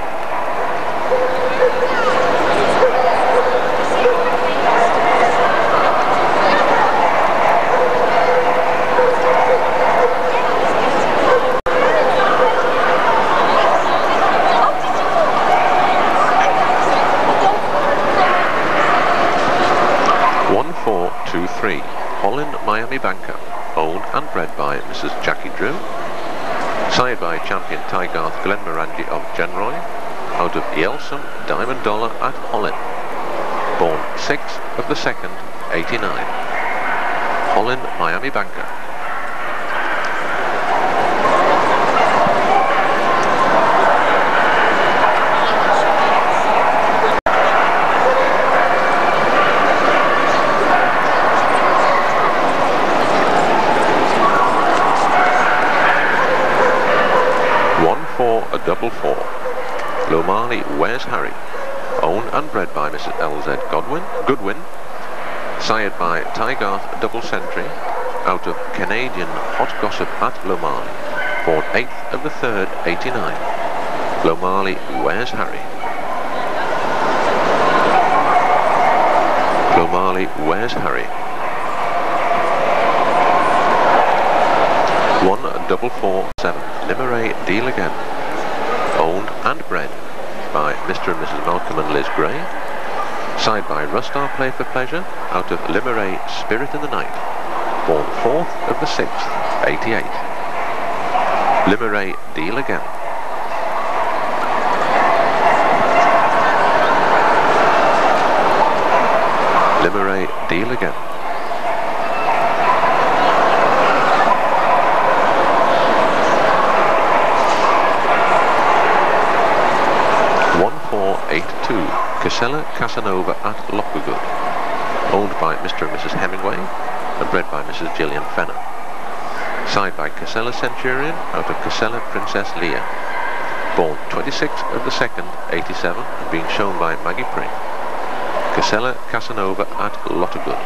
Speaker 1: Holland Miami Banker, owned and bred by Mrs. Jackie Drew. Side by champion Tygarth Glenmorangie of Genroy, out of Yelsome Diamond Dollar at Holland. Born 6th of the 2nd, 89. Holland Miami Banker. A double 4. Lomali Where's Harry, owned and bred by Mrs. L.Z. Goodwin, sired by Tygarth Double Sentry, out of Canadian Hot Gossip at Lomali, born 8th of the 3rd, 89. Lomali Where's Harry. Lomali Where's Harry. 1447. Limeray Deal Again, owned and bred by Mr. and Mrs. Malcolm and Liz Gray, side by Rustar Play for Pleasure, out of Limeray Spirit in the Night, born 4th of the 6th, 88. Limeray Deal Again. Limeray Deal Again. 1482. Casella Casanova at Lockergood, owned by Mr. and Mrs. Hemingway and bred by Mrs. Gillian Fenner. Side by Casella Centurion, out of Casella Princess Leah, born 26th of the 2nd, 87, and being shown by Maggie Pring. Casella Casanova at Lottergood.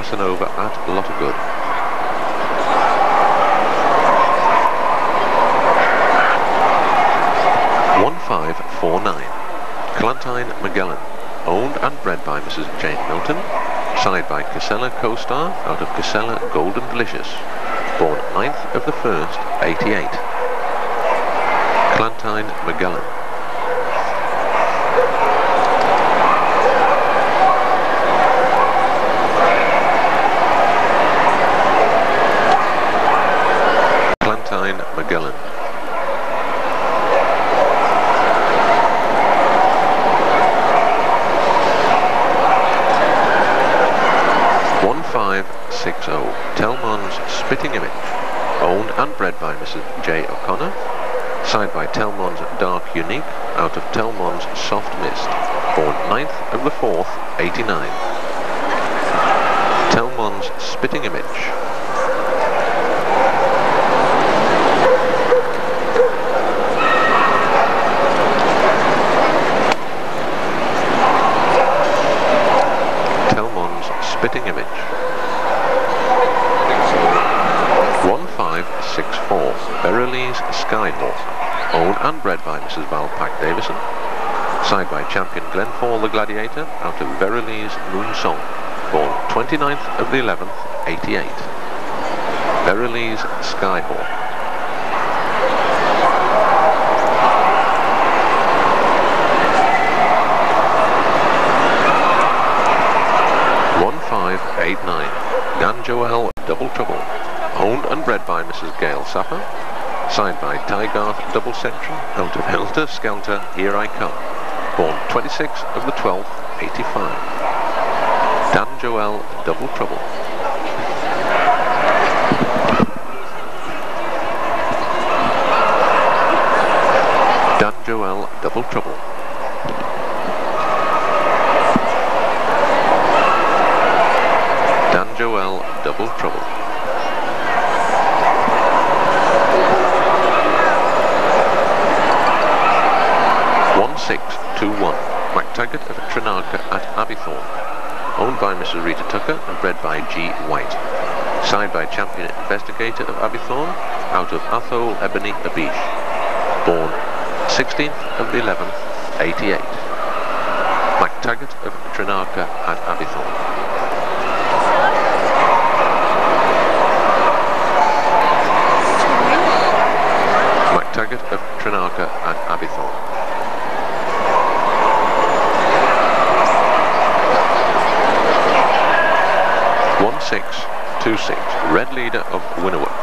Speaker 1: Casanova at Lot of Good. $1,549. Clantine Magellan, owned and bred by Mrs. Jane Milton, side by Casella Co-Star out of Casella Golden Delicious, born 9th of the 1st, 88. Clantine Magellan. Clantine Magellan. $1,560. Telmon's Spitting Image, owned and bred by Mrs. J. O'Connor, side by Telmon's Dark Unique out of Telmon's Soft Mist, born 9th of the 4th, 89. Telmon's Spitting Image. Spitting Image. $1,564. Berylese Skyhawk, owned and bred by Mrs. Val Pack Davison, side by Champion Glenfall the Gladiator out of Berylese Moon Song, born 29th of the 11th, 88. Berylese Skyhawk. $1,589. Dan Joel Double Trouble, owned and bred by Mrs. Gail Sapper, side by Tygarth Double Sentry out of Helter Skelter Here I Come, born 26th of the 12th, 85. Dan Joel Double Trouble. Dan Joel Double Trouble. Dan Joel Double Trouble. $1,621. MacTaggart of Trenarka at Abbeythorne, owned by Mrs. Rita Tucker and bred by G. White, side by Champion Investigator of Abbeythorne out of Athol Ebony Abish, born 16th of the 11th, 88. MacTaggart of Trenarka at Abbeythorne. MacTaggart of Trenarka at Abbeythorne. $1,626. Red Leader of Winnewood,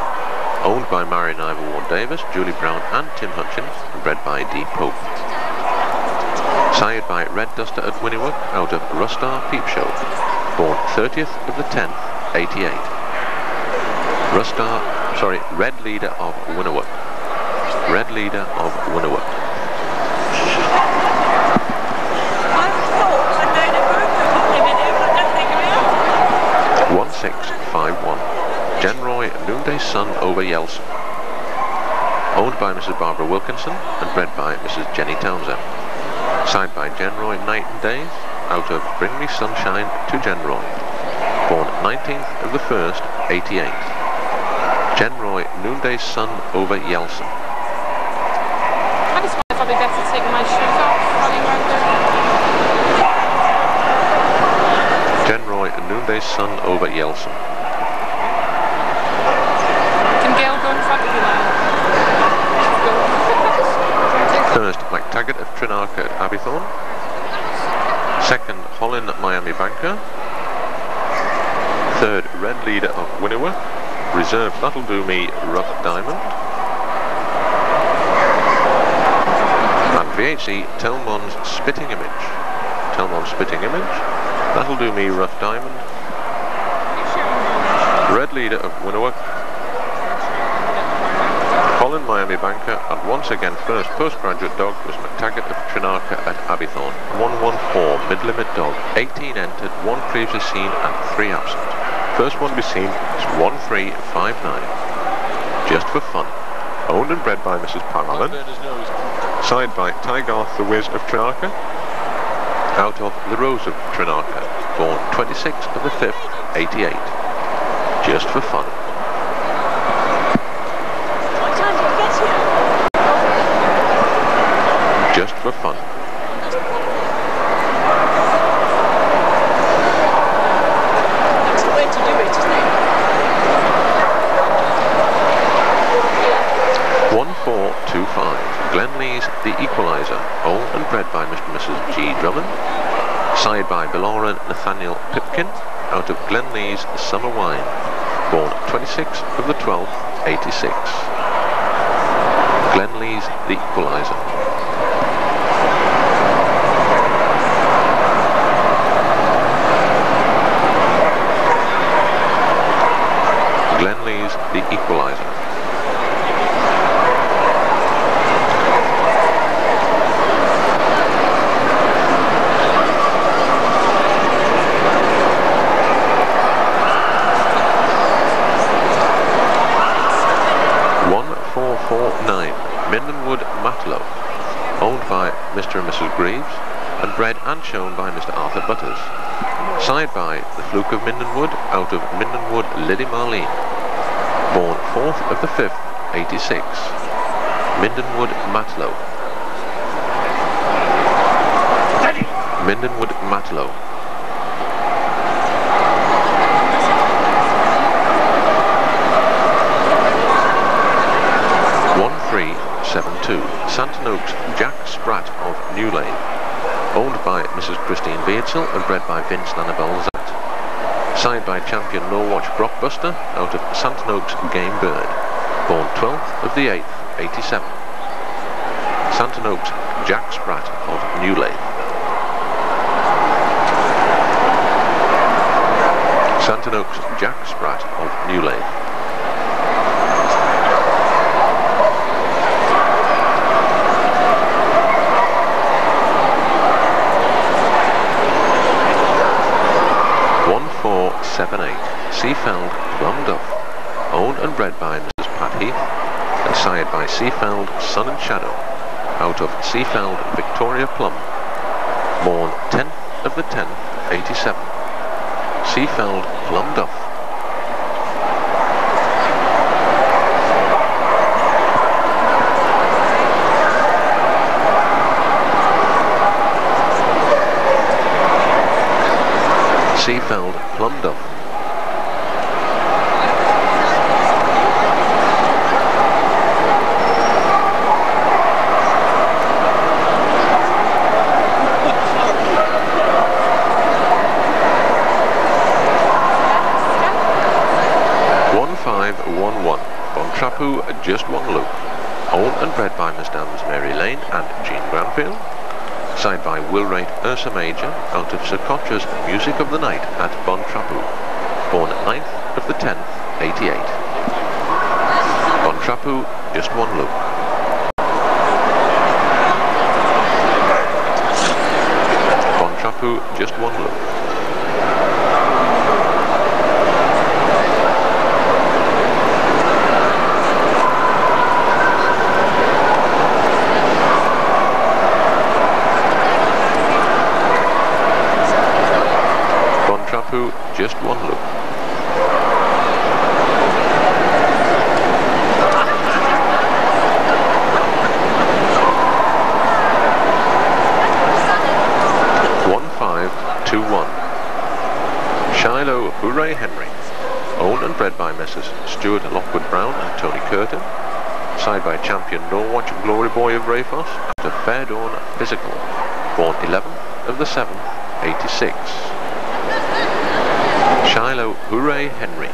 Speaker 1: owned by Marion Ivor Warren Davis, Julie Brown and Tim Hutchins, and bred by D. Pope. Sired by Red Duster at Winnewood out of Rustar Peep Show, born 30th of the 10th, 88. Red Leader of Winnewood. Red Leader of Winnewood. $1,651. Genroy Noonday Sun over Yelson, owned by Mrs. Barbara Wilkinson and bred by Mrs. Jenny Townsend, side by Genroy Night and Days out of Bring Me Sunshine to Genroy, born 19th of the 1st, 88. Genroy Noonday Sun over Yelson.
Speaker 3: I just wonder if I'd be better taking my shoes off running around there.
Speaker 1: Genroy Noonday Sun over Yelson.
Speaker 3: Can Gail go in front of you now?
Speaker 1: First, MacTaggart of Trenarka at Abbeythorne. Second, Holland Miami Banker. Third, Red Leader of Winnewood. Reserve That'll Do Me Rough Diamond. And VHC Telmon's Spitting Image. Telmon's Spitting Image. That'll Do Me Rough Diamond. Red Leader of Winnewood. Holland Miami Banker, and once again first postgraduate dog was MacTaggart of Trenarka at Abbeythorne. 114 mid-limit dog, 18 entered, 1 previously seen and 3 absent. First one to be seen is 1359. Just for fun. Owned and bred by Mrs. Parlin. Side by Tygarth the Wiz of Trenarka. Out of the Rose of Trenarka. born 26th of the 5th, 88. Just for fun.
Speaker 4: What time did you get here?
Speaker 1: Just for fun.
Speaker 4: That's the way to do it, isn't it?
Speaker 1: 1425. Glenlee's The Equaliser, owned and bred by Mr. and Mrs. G. Drummond. Side by Belora Nathaniel Pipkin, out of Glenlee's Summer Wine, born 26th of the 12th, 86. Glenlee's The Equaliser. Glenlee's The Equaliser. Mindenwood Matlow, owned by Mr. and Mrs. Greaves, and bred and shown by Mr. Arthur Butters. Side by the Fluke of Mindenwood, out of Mindenwood Lily Marlene, born 4th of the 5th, 86. Mindenwood Matlow. Mindenwood Matlow. 1372. Santon Oaks Jack Spratt of New Lane, owned by Mrs. Christine Beardsell and bred by Vince and Annabelle Zatt. Side by champion Norwatch Brockbuster, out of Santon Oaks Game Bird, born 12th of the 8th, 87. Santon Oaks Jack Spratt of New Lane. Santon Oaks Jack Spratt of New Lane. Seafeld Plum Duff, owned and bred by Mrs. Pat Heath, and sired by Seafeld Sun and Shadow, out of Seafeld Victoria Plum, born 10th of the 10th, 87. Seafeld Plum Duff. Seafeld Plum Duff. 1511. Bontrapu Just One Loop, owned and bred by Miss Dams Mary Lane and Jean Granfield. Side by Wilrate Ursa Major, out of Sir Cotra's Music of the Night at Bontrapu, born 9th of the 10th, 88. Bontrapu Just One Loop. Bontrapu Just One Loop. Just One Loop. Shiloh Hooray Henry, owned and bred by Messrs. Stuart Lockwood Brown and Tony Curtin. Side by champion Norwatch Glory Boy of Rayfoss at a Fair Dawn Physical, born 11th of the 7th, 86. Shiloh Hooray Henry.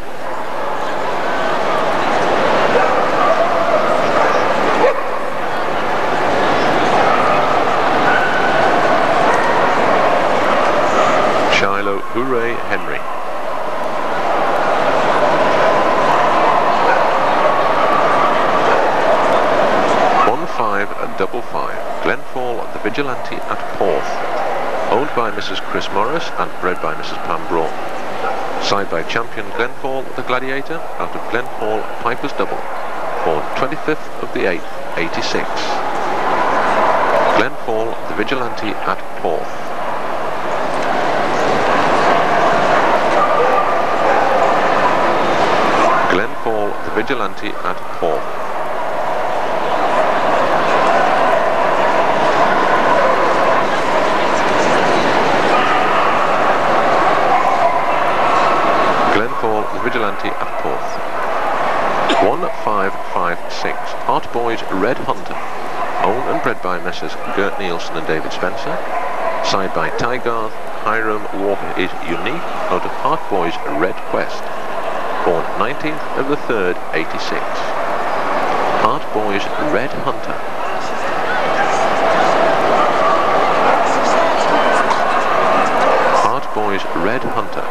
Speaker 1: Shiloh Hooray Henry. Glenfall the Vigilante at Porth, owned by Mrs. Chris Morris and bred by Mrs. Pam Braun. Side by champion Glenfall the Gladiator out of Glenfall Piper's Double, born 25th of the 8th, 86. Glenfall the Vigilante at Porth. Vigilante at Porth. Glenfall Vigilante at Porth. 1556 Hart Boys Red Hunter, owned and bred by Messrs Gert Nielsen and David Spencer. Side by Tygarth, Hiram Walker is unique, out of Hart Boys Red Quest, born 19th of the 3rd, 86. Hart Boys Red Hunter. Hart Boys Red Hunter.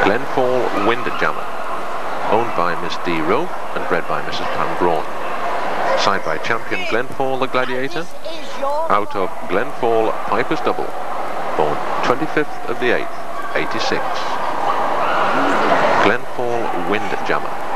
Speaker 1: Glenfall Windjammer, owned by Miss D. Rowe and bred by Mrs. Pam Braun. Side by champion Glenfall the Gladiator, out of Glenfall Piper's Double, born 25th of the 8th, 86. Glenfall Windjammer.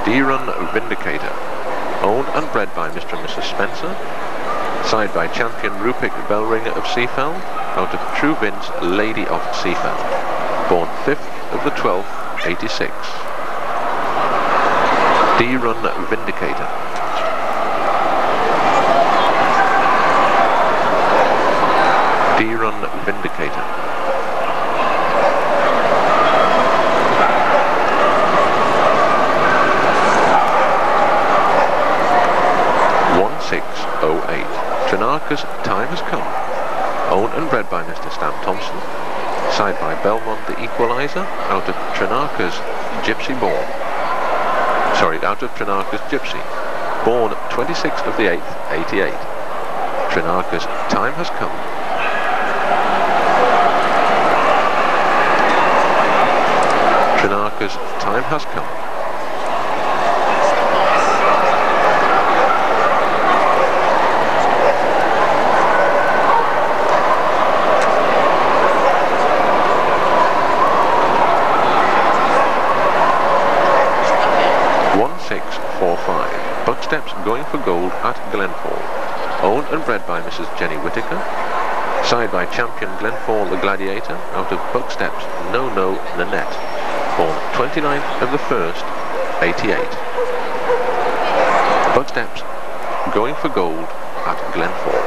Speaker 1: D-Run Vindicator, owned and bred by Mr. and Mrs. Spencer. Side by champion Rupik Bellringer of Seafell, out of True Vince Lady of Seafell, born 5th of the 12th, 86. D-Run Vindicator. D-Run Vindicator. 1608. Trinarca's Time Has Come, owned and bred by Mr. Stan Thompson. Side by Belmont the Equalizer, out of Trinarca's Gypsy born. Sorry, out of Trinarca's Gypsy, born 26th of the 8th, 88. Trinarca's Time Has Come. Trinarca's Time Has Come. 1645. Bucksteps Going for Gold at Glenfall, owned and bred by Mrs. Jenny Whittaker. Side by champion Glenfall the Gladiator, out of Bucksteps No Nanette, born 29th of the 1st, 88. Bucksteps Going for Gold at Glenfall.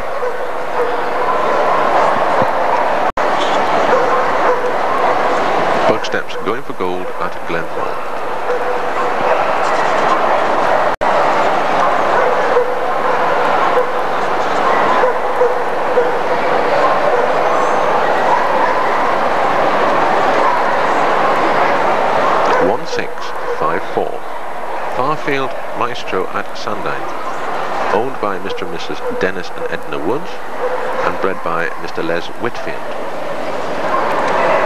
Speaker 1: Bucksteps Going for Gold at Glenfall. 1654. Farfield Maestro at Sandine, owned by Mr. and Mrs. Dennis and Edna Woods, and bred by Mr. Les Whitfield.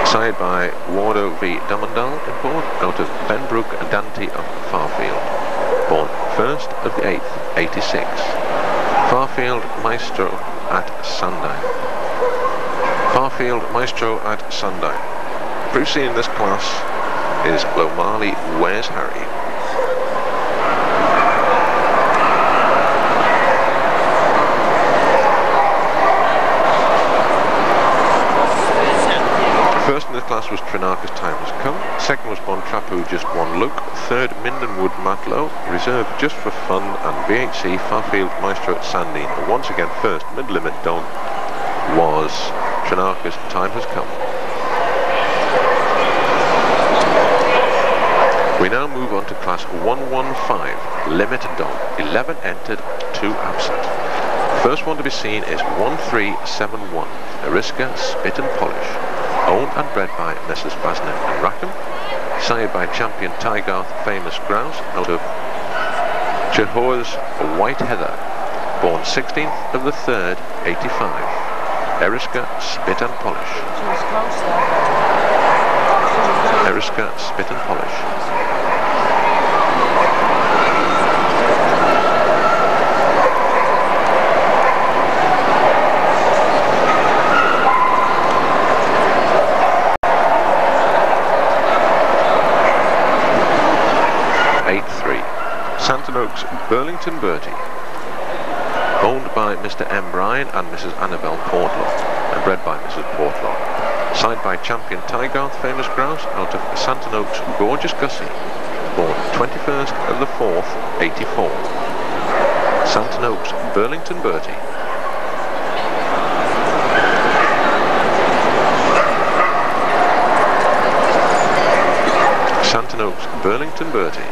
Speaker 1: Side by Wardo v. Dummondal in Port, out of Benbrook and Dante of Farfield, born 1st of the 8th, 86. Farfield Maestro at Sandine. Farfield Maestro at Sandine. Previously in this class is Lomali Where's Harry. First in this class was Trinarca's Time Has Come. Second was Bon Trapu Just One Look. Third Mindenwood Matlow, reserved just for fun, and VHC Farfield Maestro at Sandine. And once again, first mid-limit dog was Trinarca's Time Has Come. We now move on to class 115, limited dog, 11 entered, 2 absent. First one to be seen is 1371, Ariska Spit and Polish, owned and bred by Messrs. Basnet and Rackham. Side by champion Tygarth Famous Grouse, out of Jehoah's White Heather, born 16th of the 3rd, 85. Ariska Spit and Polish. Ariska Spit and Polish. 1 Santon Oaks Burlington Bertie, owned by Mr. M. Bryan and Mrs. Annabel Portlaw, and bred by Mrs. Portlaw. Signed by champion Tygarth Famous Grouse out of Santon Oaks Gorgeous Gussie, born 21st of the 4th, 84. Santon Oaks Burlington Bertie. Santon Oaks Burlington Bertie.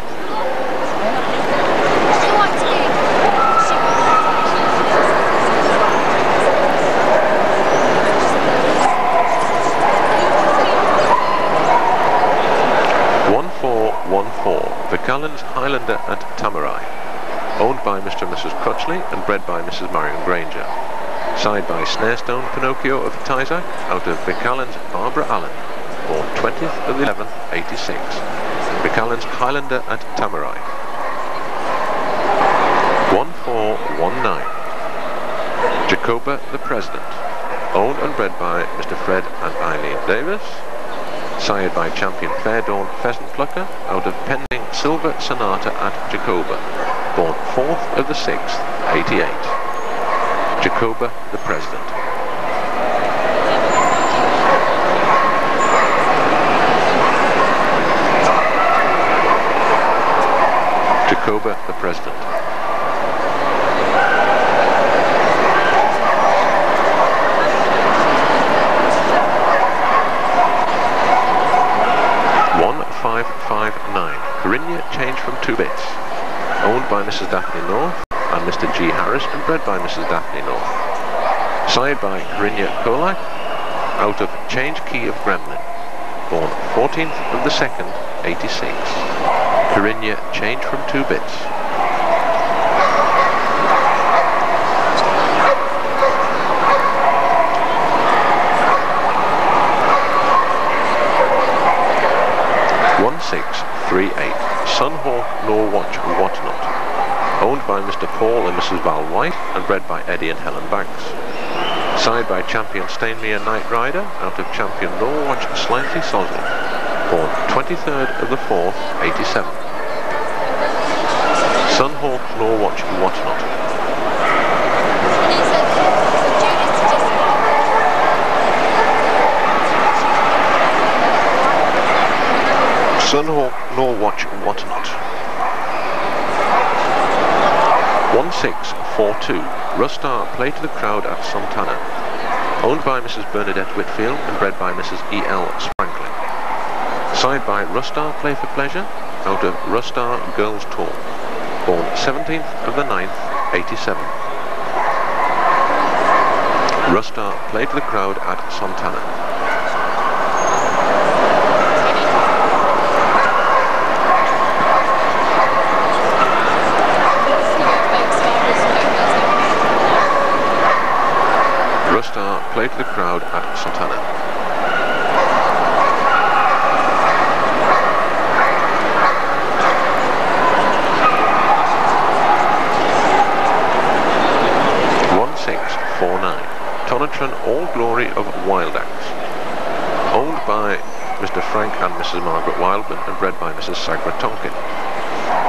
Speaker 1: 1414, Vicallans Highlander at Tamarai, owned by Mr. and Mrs. Crutchley and bred by Mrs. Marion Granger. Signed by Snarestone Pinocchio of Tysack out of Vicallans Barbara Allen, born 20th of the 11th, 86. Vicallans Highlander at Tamarai. 1419, Jacoba the President, owned and bred by Mr. Fred and Eileen Davis. Sired by champion Fair Dawn Pheasant Plucker out of pending Silver Sonata at Jacoba, born 4th of the 6th, 88. Jacoba the President. Jacoba the President. Corinne changed from 2 bits, owned by Mrs. Daphne North and Mr. G. Harris and bred by Mrs. Daphne North. Sired by Corinne Kolak out of Change Key of Gremlin, born 14th of the 2nd, 86. Corinne changed from 2 bits. Sunhawk Norwatch Whatnot, owned by Mr. Paul and Mrs. Val White and bred by Eddie and Helen Banks. Sired by champion Stainmere Knight Rider out of champion Norwatch Slightly Sosley, born 23rd of the 4th, 87. Sunhawk Norwatch Whatnot. Sunhawk Norwatch Whatnot. 1642, Rustar Play to the Crowd at Santana, owned by Mrs. Bernadette Whitfield and bred by Mrs. E.L. Sprankling. Sired by Rustar Play for Pleasure out of Rustar Girls Tour, born 17th of the 9th, 87. Rustar Play to the Crowd at Santana. Rustar Play to the Crowd at Santana. Tonatron All Glory of Wild Axe, owned by Mr. Frank and Mrs. Margaret Wildman and bred by Mrs. Sagra Tonkin.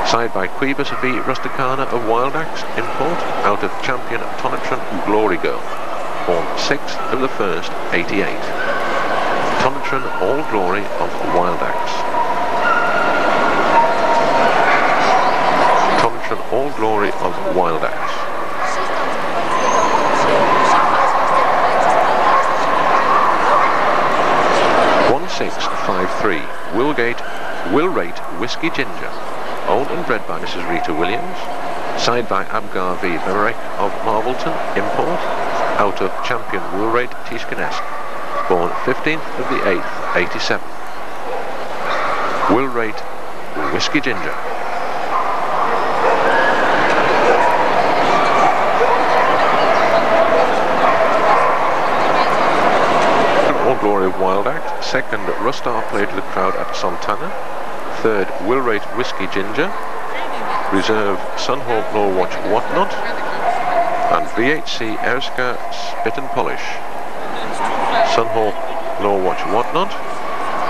Speaker 1: Sired by Quibus V. Rusticana of Wild Axe, import out of champion Tonatron Glory Girl, born 6th of the 1st, 88. Tonatron All Glory of Wild Axe. Tonatron All Glory of Wild Axe. 1653, Willrate Whiskey Ginger, owned and bred by Mrs. Rita Williams. Sired by Abgar V. Bemerick of Marvelton, import out of champion Willrate Tishkanesque, born 15th of the 8th, 87. Willrate Whiskey Ginger. All Glory of Wild Act. 2nd, Rustar Play to the Crowd at Santana. 3rd, Willrate Whiskey Ginger. Reserve Sunhawk Norwatch Whatnot. And VHC Erska Spit and Polish. Sunhawk Norwatch Whatnot.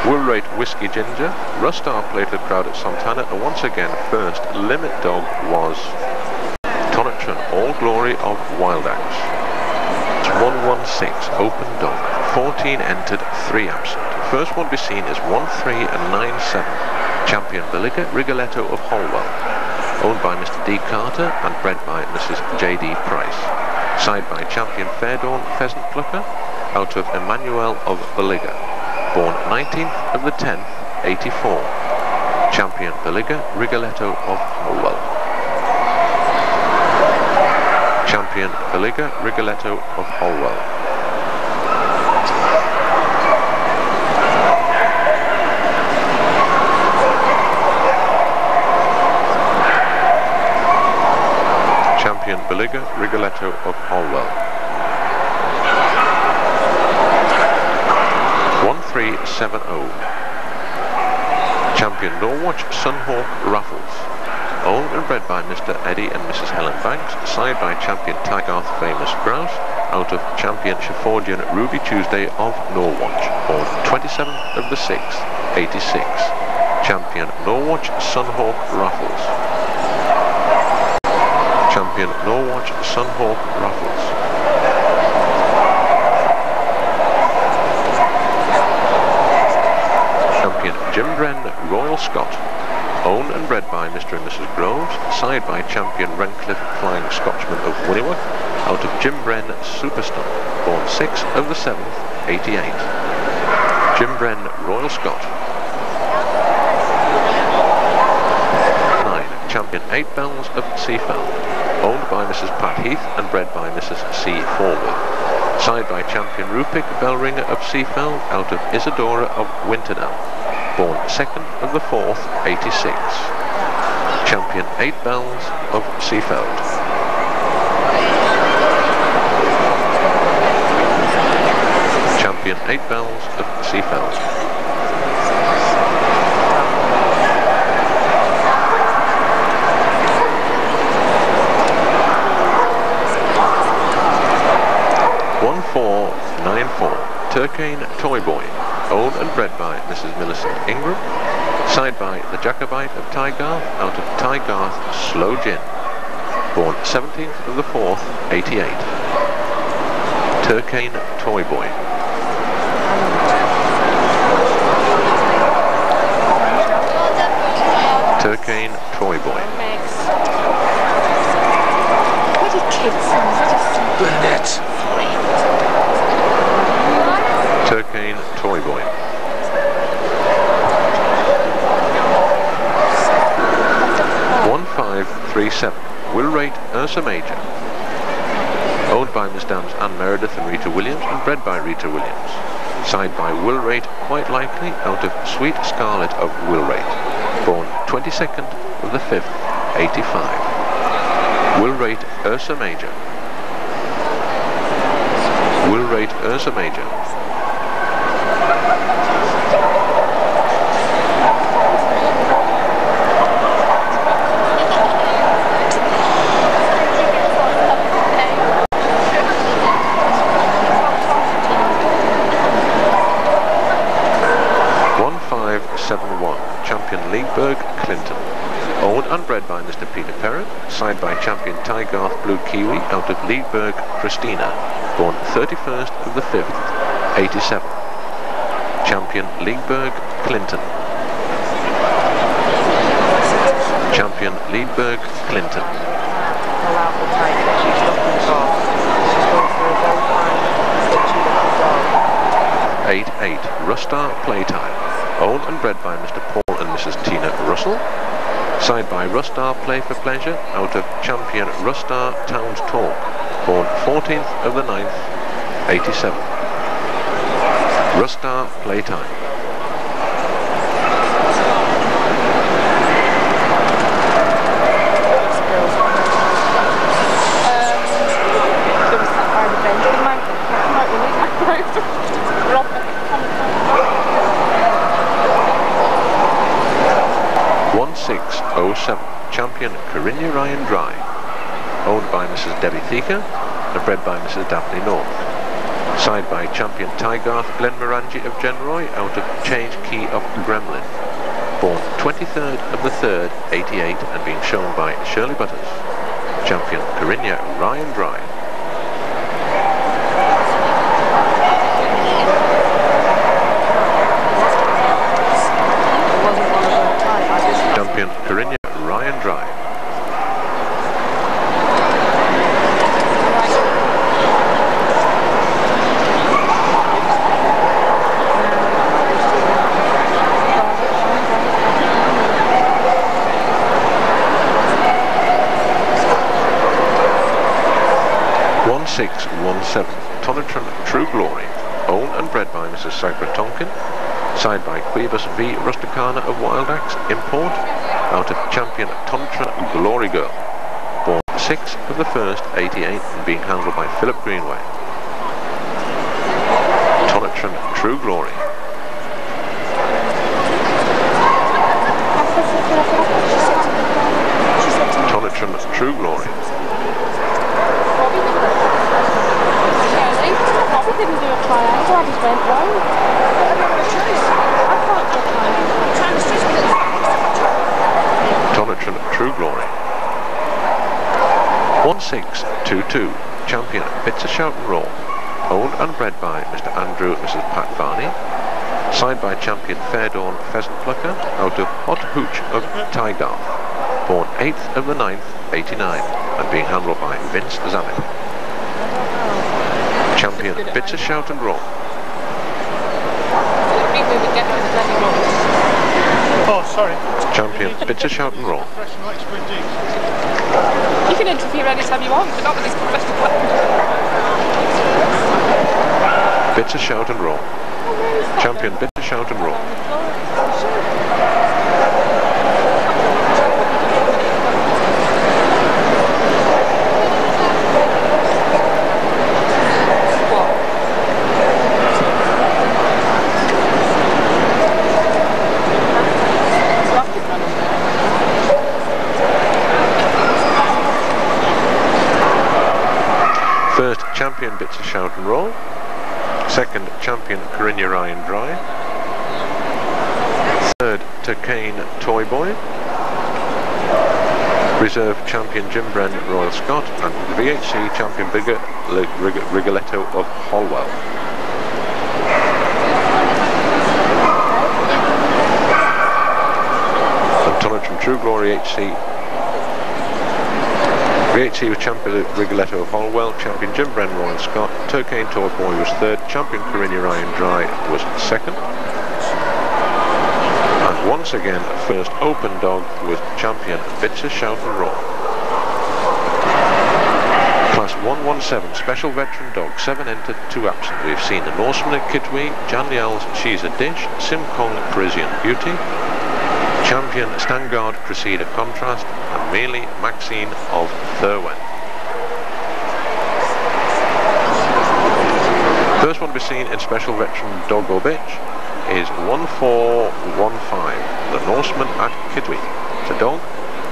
Speaker 1: Will Rate Whiskey Ginger, Rustar Platelet Crowd at Santana, and once again first limit dog was Tonitron All Glory of Wild Axe. It's 116 open dog, 14 entered, 3 absent. First one to be seen is 1-3 and 9-7. Champion Beliga Rigoletto of Holwell, owned by Mr. D. Carter and bred by Mrs. J.D. Price. Side by Champion Fairdawn Pheasant Plucker, out of Emmanuel of Beliga, born 19th of the 10th, 84. Champion Beliga Rigoletto of Holwell. Champion Beliga Rigoletto of Holwell. Champion Beliga Rigoletto of Holwell. 1370. Champion Norwatch Sunhawk Raffles, owned and bred by Mr. Eddie and Mrs. Helen Banks, side by Champion Tagarth Famous Grouse, out of Champion Shaffordian Ruby Tuesday of Norwatch, born 27th of the 6th, 86. Champion Norwatch Sunhawk Raffles. Champion Norwatch Sunhawk Raffles. Champion Jim Bren Royal Scot, owned and bred by Mr. and Mrs. Groves, side by Champion Rencliffe Flying Scotsman of Winniwock, out of Jim Bren Superstar, born 6th of the 7th, 88. Jim Bren Royal Scot. 9. Champion 8 Bells of Seafowl, owned by Mrs. Pat Heath and bred by Mrs. C. Forward, side by Champion Rupick Bellringer of Seafell, out of Isadora of Winterdale, born 2nd of the 4th, 86. Champion 8 Bells of Seafeld. Champion 8 Bells of Seafeld. Turkane Toy Boy, owned and bred by Mrs. Millicent Ingram, side by the Jacobite of Tygarth, out of Tygarth Slow Gin, born 17th of the 4th, 88. Turkane Toy Boy. Turkane Toy Boy.
Speaker 2: Burnett.
Speaker 1: Turkane Toy Boy. $1537. Will Rate Ursa Major, owned by Miss Dams Anne Meredith and Rita Williams and bred by Rita Williams. Side by Will Rate Quite Likely, out of Sweet Scarlet of Will Rate, born 22nd of the 5th, 85. Will Rate Ursa Major. Will Rate Ursa Major. Champion Leagueburg Clinton, owned and bred by Mr. Peter Perrin, side by Champion Tygarth Blue Kiwi, out of Leagueburg Christina, born 31st of the 5th, 87. Champion Leagueburg Clinton. Champion Leagueburg Clinton. 8-8 Rustar Playtime, owned and bred by Mr. Paul and Mrs. Tina Russell, side by Rustar Play for Pleasure, out of Champion Rustar Towns Talk, born 14th of the 9th, 87. Rustar Playtime. Champion Corinne Ryan Dry, owned by Mrs. Debbie Thieker and bred by Mrs. Daphne North, Side by champion Tygarth Glenmorangie of Genroy out of Change Key of Gremlin. Born 23rd of the 3rd, 88 and being shown by Shirley Butters. Champion Corinna Ryan Dry. Champion Corinna Ryan Dry. One 617 Tonitron True Glory, owned and bred by Mrs. Sagra Tonkin. Side by Quibus V. Rusticana of Wild Axe, import, out of champion Tonitron Glory Girl. Born 6th of the 1st, 88 and being handled by Philip Greenway. Tonitron True Glory. Tonitron True Glory.
Speaker 3: Bobby didn't do a tryout, I just went round.
Speaker 1: Tonitron True Glory. 1622 champion Bits of Shout and Roll, owned and bred by Mr. Andrew and Mrs. Pat Varney. Side by champion Fair Dawn Pheasant Plucker out of Hot Hooch of Tygarth. Born 8th of the 9th, 89 and being handled by Vince Zammit. Champion Bits of Shout and Roll.
Speaker 5: Oh, sorry.
Speaker 1: Champion Bits of Shout and Roll.
Speaker 3: You can interfere anytime you want, but not with this professional.
Speaker 1: Bits of Shout and Roll. Champion Bits of Shout and Roll. First, champion Bits of Shout and Roll. Second, champion Corinna Ryan Dry. Third, Turkane Toy Boy. Reserve champion Jim Bren Royal Scot. And VHC champion Rigoletto of Holwell. And Tonitron True Glory HC. VHC was champion Rigoletto of Holwell, champion Jim Bren Royal Scot, Turkane Toy Boy was 3rd, champion Corinna Ryan Dry was 2nd. And once again, first open dog was champion Bits of Shout and Roll. Class 117, special veteran dog, 7 entered, 2 absent. We've seen the Norseman at Kitwe, Jan Lial's She's a Dish, Sim Kong Parisian Beauty, champion Stangard Cressida Contrast, and Mealy Maxine of Thurwen. First one to be seen in special veteran dog or bitch is 1415, the Norseman at Kitwe. It's a dog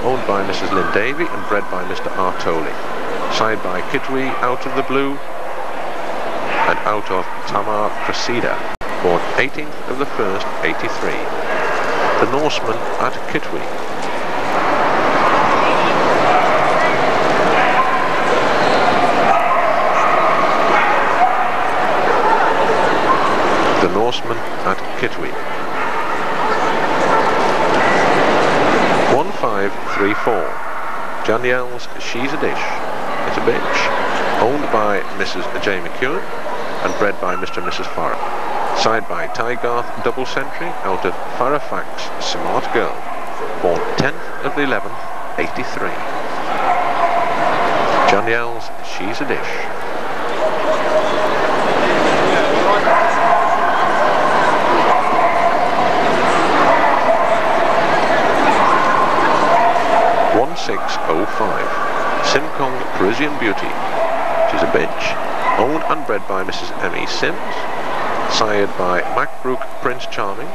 Speaker 1: owned by Mrs. Lynn Davy and bred by Mr. Artoli. Side by Kitwe out of the blue and out of Tamar Cressida, born 18th of the 1st, 83. The Norseman at Kitwe. The Norseman at Kitwe. 1534. Janielle's She's a Dish. It's a bitch. Owned by Mrs. J. McEwen and bred by Mr. and Mrs. Farrar. Side by Tygarth Double Sentry out of Fairfax Smart Girl. Born 10th of the 11th, 83. Janielle's She's a Dish. Simcong Parisian Beauty. She's a bitch. Owned and bred by Mrs. M.E. Sims. Sired by Macbrook Prince Charming.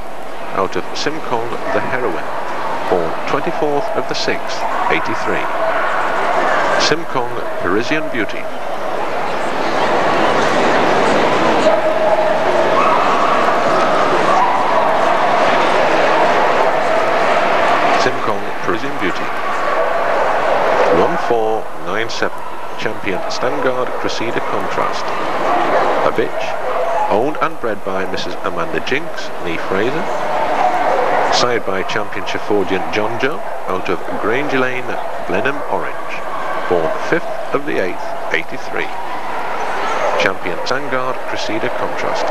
Speaker 1: Out of Simcong the Heroine. Born 24th of the 6th, 83. Simcong Parisian Beauty. Parisian Beauty. 1497. Champion Standard Cressida Contrast. A bitch, owned and bred by Mrs. Amanda Jinks, nee Fraser. Sired by Champion Sheffordian John Joe, out of Grange Lane, Blenheim Orange. Born 5th of the 8th, 83. Champion Standard Cressida Contrast.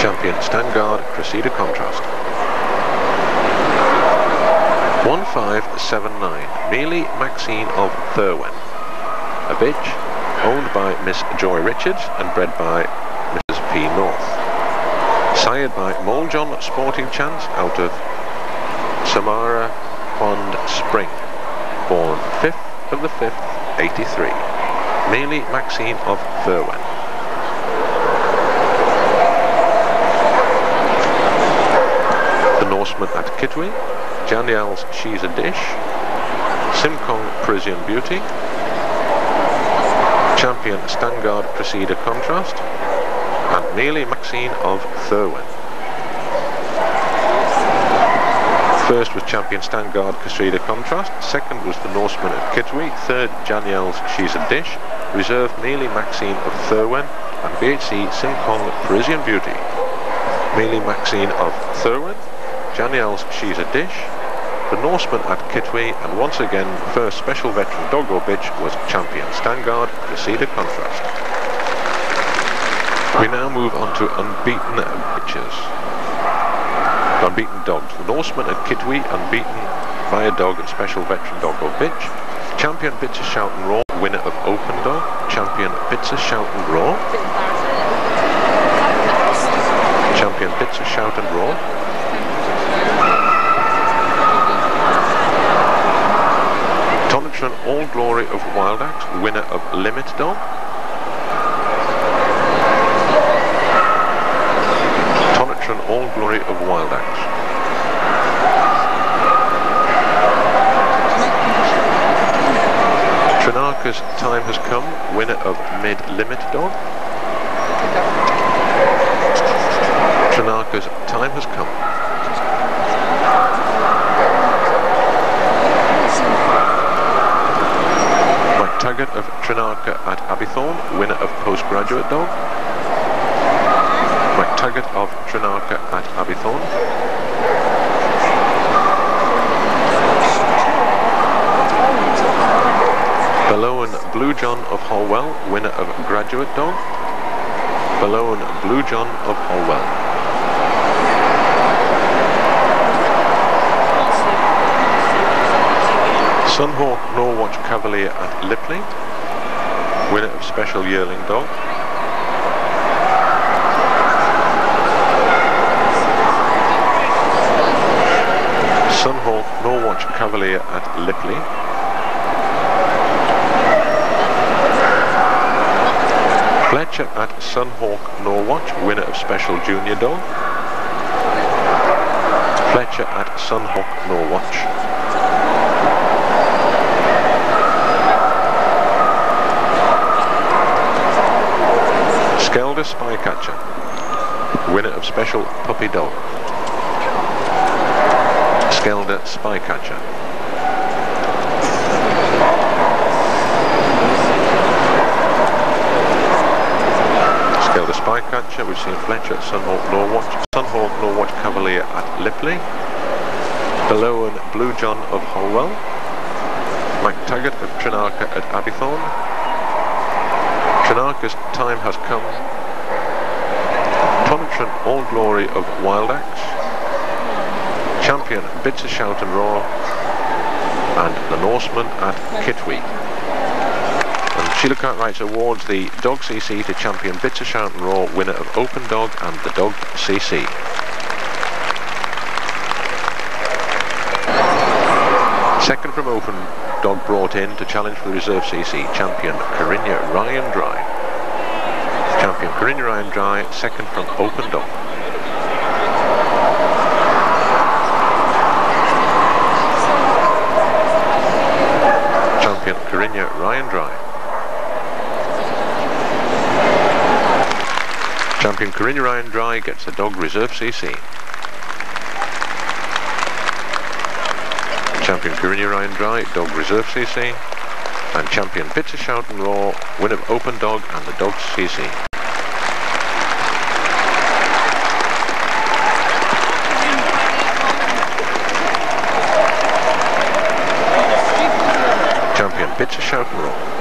Speaker 1: Champion Standard Cressida Contrast. 1579. Mealy Maxine of Thurwen. A bitch, owned by Miss Joy Richards and bred by Mrs. P. North. Sired by Moljon Sporting Chance out of Samara Pond Spring. Born 5th of the 5th, 83. Mealy Maxine of Thurwen. The Norseman at Kitwe. Janiel's She's a Dish. Simcong Parisian Beauty. Champion Standard Cressida Contrast. And Mealy Maxine of Thurwen. First was Champion Standard Cressida Contrast. Second was the Norseman at Kitwe. Third, Janiel's She's a Dish. Reserve Mealy Maxine of Thurwen. And BHC Simcong Parisian Beauty. Mealy Maxine of Thurwen. Janiel's She's a Dish, the Norseman at Kitwe, and once again, first special veteran dog or bitch was Champion Standard Cressida Contrast. We now move on to unbeaten bitches. Unbeaten dogs. The Norseman at Kitwe, unbeaten by a dog and special veteran dog or bitch. Champion Bitzer Shout and Raw, winner of Open Dog. Champion Bitzer Shout and Raw. Champion Bitzer Shout and Raw. Tonitron All Glory of Wild Axe, winner of Limit Dog. Tonitron All Glory of Wild Axe. Trinarca's Time Has Come, winner of Mid Limit Dog. Trinarca's Time Has Come. Taggart of Trinarca at Abbeythorne, winner of Postgraduate Dog. McTaggart of Trinarca at Abbeythorne. Belowan Blue John of Holwell, winner of Graduate Dog. Belowan Blue John of Holwell. Sunhawk Norwatch Cavalier at Lipley, winner of Special Yearling Dog. Sunhawk Norwatch Cavalier at Lipley. Fletcher at Sunhawk Norwatch, winner of Special Junior Dog. Fletcher at Sunhawk Norwatch. Skelder Spycatcher, winner of Special Puppy Dog. Skelder Spycatcher. Skelder Spycatcher, we've seen Fletcher at Sunhawk Norwatch. Sunhawk Norwatch Cavalier at Lipley. Belowan Blue John of Holwell. McTaggart of Trinarca at Abbeythorne. Trinarca's Time Has Come. Tonitron All Glory of Wild Axe. Champion Bitzer Shout and Roar. And the Norseman at Kitwe. And Sheila Cartwright awards the Dog CC to Champion Bitzer Shout and Roar, winner of Open Dog and the Dog CC. Second from Open Dog brought in to challenge for the Reserve CC, Champion Corinna Ryan Dry. Champion Corinna Ryan Dry, second from Open Dog. Champion Corinna Ryan Dry. Champion Corinna Iron Dry gets the dog Reserve CC. Champion Corinna Iron Dry, dog Reserve CC. And Champion Bitter Shout and Roar, win of Open Dog and the dog's CC. Champion Bitter Shout and Roar.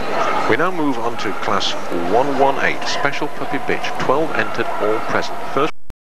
Speaker 1: We now move on to class 118, Special Puppy Bitch, 12 entered, all present. First